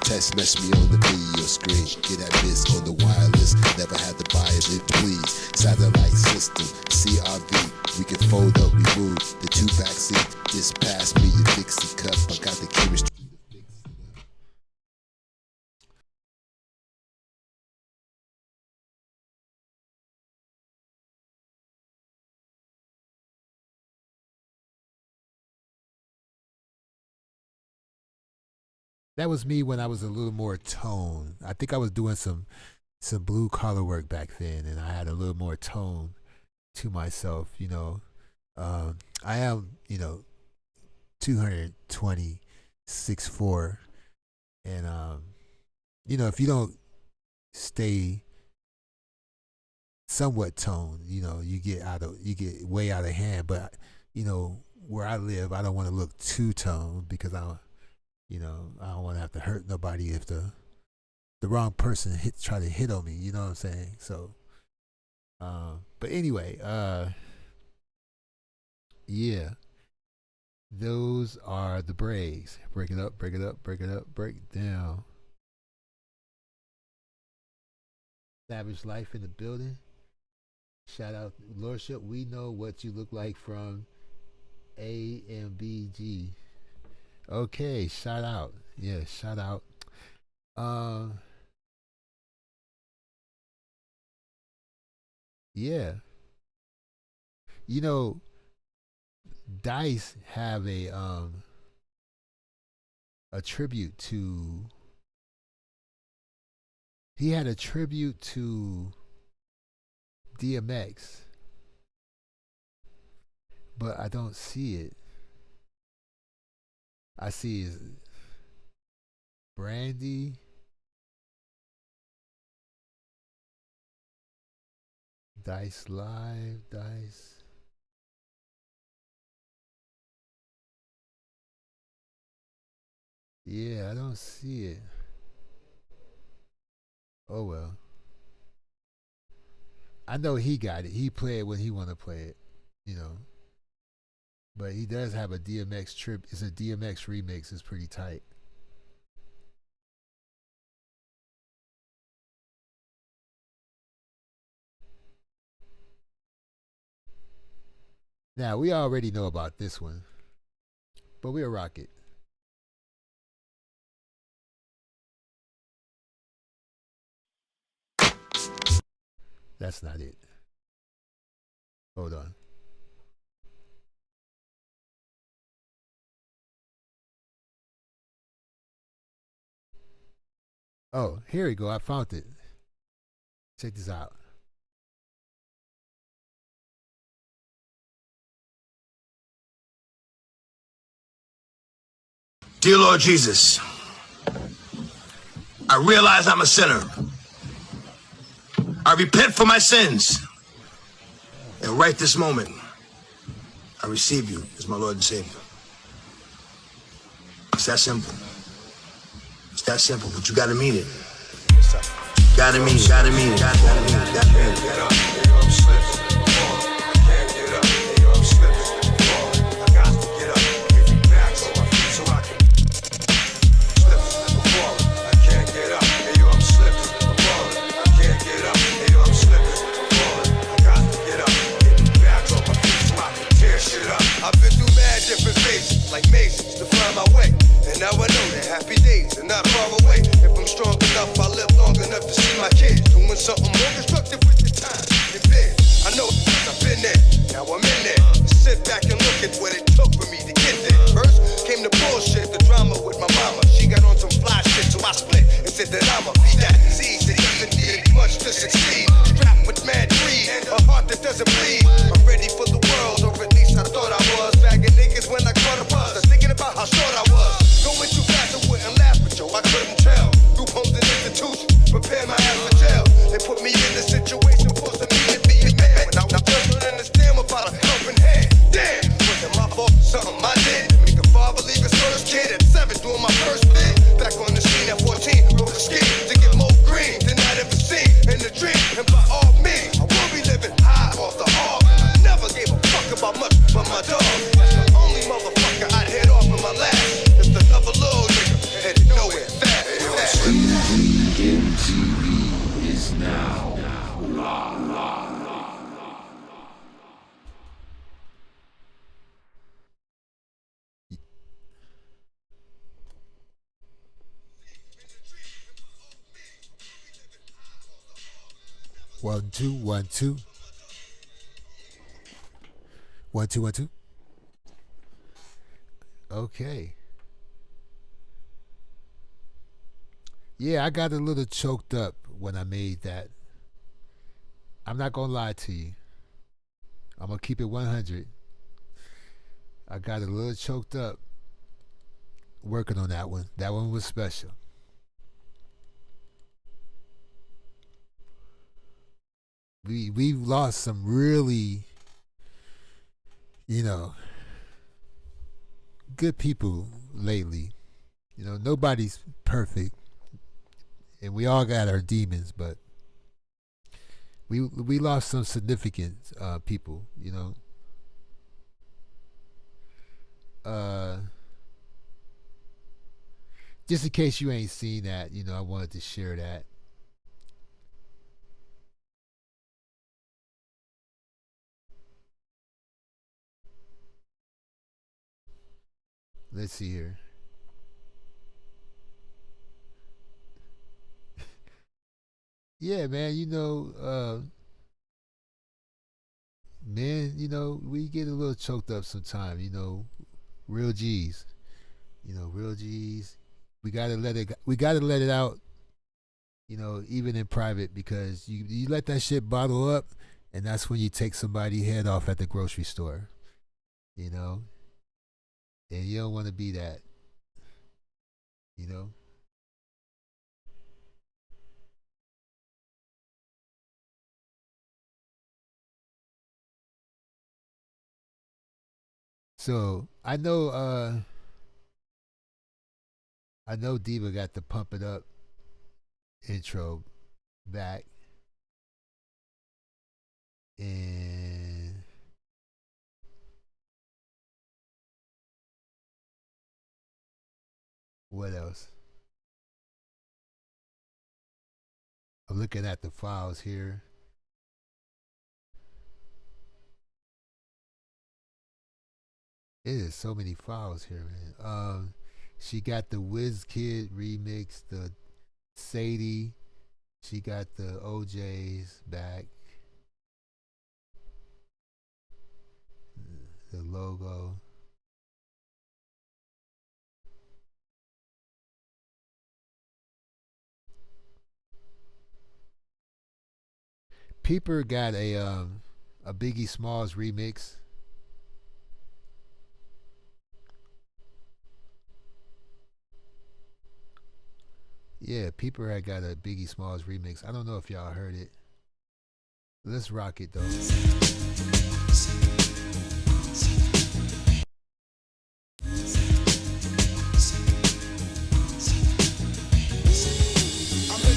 Text message me on the video screen. Get that biz on the wireless. Never had to buy it, please. Satellite system, CRV. We can fold up, remove the two back seats. Just pass me your Dixie cup. I got the chemistry. That was me when I was a little more tone. I think I was doing some blue collar work back then, and I had a little more tone to myself. I am 220, 6'4", and if you don't stay somewhat toned, you get way out of hand. But where I live, I don't want to look too toned because I don't want to have to hurt nobody if the wrong person try to hit on me. You know what I'm saying? So, but anyway, yeah, those are the breaks. Break it up, break it up, break it up, break it down. Savage Life in the building. Shout out Lordship. We know what you look like from AMBG. Okay, shout out. Yeah, shout out. Yeah. Dice have a tribute to he had a tribute to DMX, but I don't see it. I see is Brandy, Dice Live, Dice. Yeah, I don't see it. Oh well. I know he got it. He played when he want to play it, But he does have a DMX trip. It's a DMX remix. It's pretty tight. Now, we already know about this one, but we'll rock it. That's not it. Hold on. Oh, here we go. I found it. Check this out. Dear Lord Jesus, I realize I'm a sinner. I repent for my sins. And right this moment, I receive you as my Lord and Savior. It's that simple. It's that simple, but you gotta mean it. Gotta mean it, gotta mean it, gotta mean it, gotta mean it. Different phases, like mazes, to find my way. And now I know that happy days are not far away. If I'm strong enough, I live long enough to see my kids doing something more constructive with the time. And then, I know because I've been there, now I'm in there. Sit back and look at what it took for me to get there. First came the bullshit, the drama with my mama. She got on some fly shit, so I split and said that I'ma be that disease that doesn't need much to succeed. Strapped with mad greed, a heart that doesn't bleed. I'm ready for the world, or at least I thought I was. Bagging niggas when I caught a buzz, thinking about how short I was. Going too fast, I wouldn't laugh, but yo, I couldn't tell. Group homes and institutions, prepare my ass for jail. They put me in a situation, forcing me to be a man. When I don't understand about a helping hand. Damn, was it my fault? Something I did to make a father leave his first kid at 7, doing my first bid. Back on the scene at 14, wrote a scheme to get more green than I'd ever seen in the dream. And by all means, I will be living high off the hog. I never gave a fuck about much but my dog. That's the only motherfucker I'd head off in my last. Just another little nigga headed nowhere fast. MTV is now. One, two, 1, 2. 1, 2, 1, 2. Okay. Yeah, I got a little choked up when I made that. I'm not gonna lie to you. I'm gonna keep it 100. I got a little choked up working on that one. That one was special. We've lost some really, good people lately. Nobody's perfect, and we all got our demons, but we lost some significant people. Just in case you ain't seen that, I wanted to share that. Let's see here. Yeah, man, we get a little choked up sometimes, real G's. Real G's. We gotta let it out, even in private, because you let that shit bottle up, and that's when you take somebody's head off at the grocery store. And you don't want to be that. So I know Diva got the Pump It Up intro back. And what else? I'm looking at the files here. It is so many files here, man. She got the WizKid remix, the Sadie. She got the OJ's back. The logo. Peeper got a Biggie Smalls remix. Yeah, Peeper had got a Biggie Smalls remix. I don't know if y'all heard it. Let's rock it though.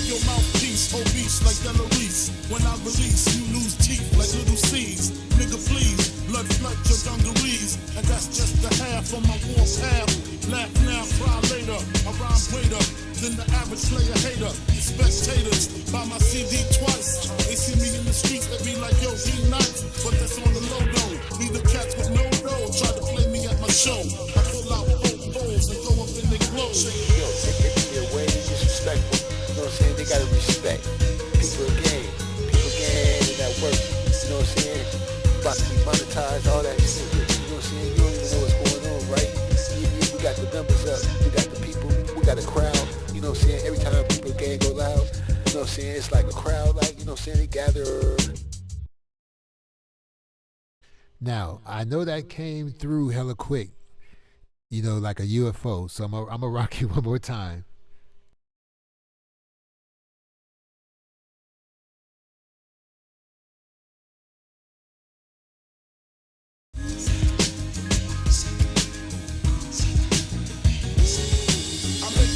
Your mouthpiece, obese like Delarice. When I release, you lose teeth like little seeds. Nigga, please, blood flood your dungarees. And that's just the half of my war path. Laugh now, cry later. I rhyme greater than the average player hater. The spectators buy my CD twice. They see me in the streets, they be like, yo, he nice. But that's on the low though. Be the cats with no dough. Try to play me at my show. I pull out both bowls and go up in their clothes. Yo, they're way disrespectful. You know what I'm saying? They gotta respect people again and that work. You know what I'm saying? About to be monetized, all that shit. You know what I'm saying? You don't even know what's going on, right? We got the numbers up, we got the people, we got a crowd. You know what I'm saying? Every time people again go loud, you know what I'm saying? It's like a crowd, like, you know what I'm saying? They gather. Now, I know that came through hella quick, you know, like a UFO. So I'm gonna rock it one more time.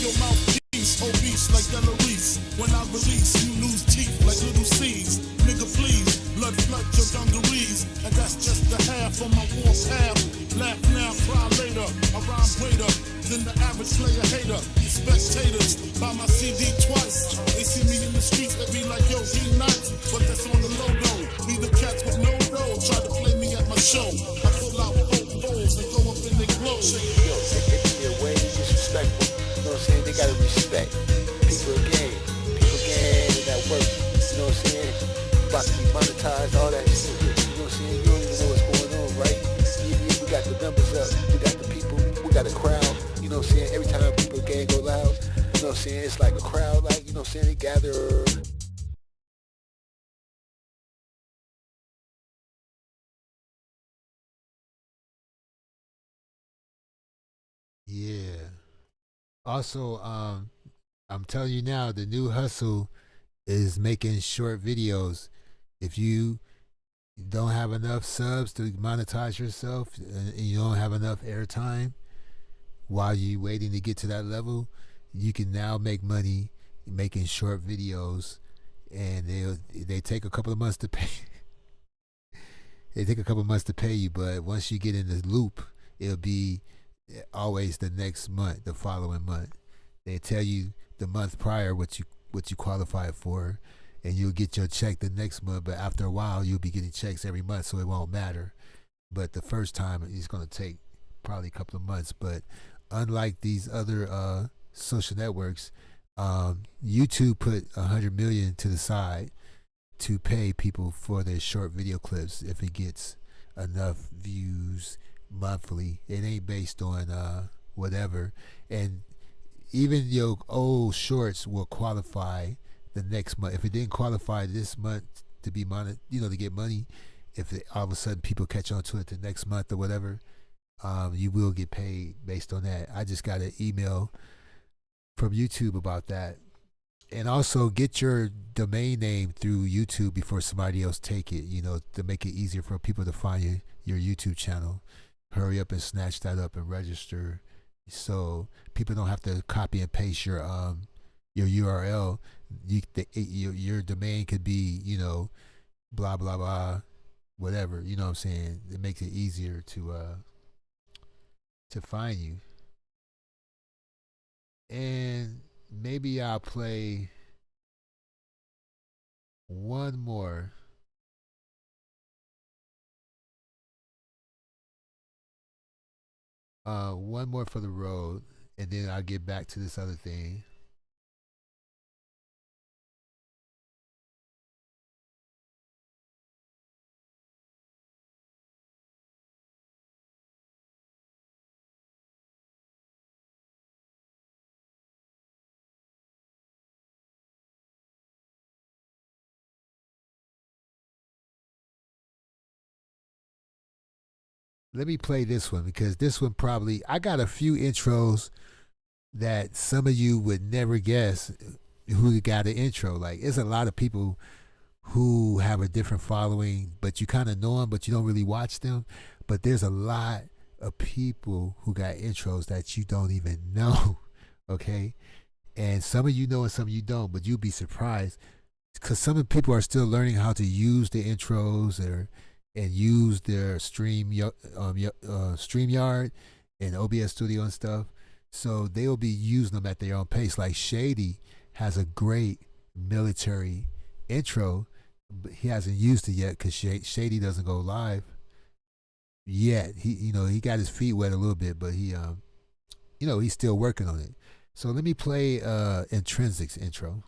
Your mouthpiece, obese like Delarice. When I release, you lose teeth like little seeds. Nigga, please, blood flood your dungarees. And that's just the half of my war path. Laugh now, cry later. I rhyme greater than the average player hater. The spectators buy my CD twice. They see me in the streets, they be like, yo, he nice. But that's on the low though. Be the cats with no dough. Try to play me at my show. I pull out both bowls and go up in their clothes. Yo, they're way disrespectful. You know what I'm saying? They gotta respect people again and that work. You know what I'm saying? About to be monetized, all that shit. You know what I'm saying? You don't even know what's going on, right? We got the numbers up, we got the people, we got a crowd. You know what I'm saying? Every time people again go loud, you know what I'm saying? It's like a crowd, like, you know what I'm saying? They gather. Yeah. Also, I'm telling you now, the new hustle is making short videos. If you don't have enough subs to monetize yourself and you don't have enough airtime while you waiting to get to that level, you can now make money making short videos, and they take a couple of months to pay. They take a couple of months to pay you, but once you get in the loop, it'll be always the next month, the following month. They tell you the month prior what you qualified for, and you'll get your check the next month. But after a while, you'll be getting checks every month, so it won't matter. But the first time, it's going to take probably a couple of months. But unlike these other social networks, YouTube put 100 million to the side to pay people for their short video clips if it gets enough views monthly. It ain't based on whatever. And even your old shorts will qualify the next month. If it didn't qualify this month to be to get money, if all of a sudden people catch on to it the next month or whatever, you will get paid based on that. I just got an email from YouTube about that. And also get your domain name through YouTube before somebody else take it, to make it easier for people to find your YouTube channel. Hurry up and snatch that up and register, so people don't have to copy and paste your URL. Your domain could be, blah blah blah, whatever. You know what I'm saying? It makes it easier to find you. And maybe I'll play one more. One more for the road, and then I'll get back to this other thing. let me play this one because this one probably I got a few intros that some of you would never guess who got an intro. Like, it's a lot of people who have a different following, but you kind of know them, but you don't really watch them. But there's a lot of people who got intros that you don't even know, okay? And some of you know and some of you don't, but you'll be surprised because some of the people are still learning how to use the intros and use their StreamYard and OBS Studio and stuff. So they'll be using them at their own pace. Like Shady has a great military intro, but he hasn't used it yet because Shady doesn't go live yet. He got his feet wet a little bit, but he's still working on it. So let me play Intrinsic's intro.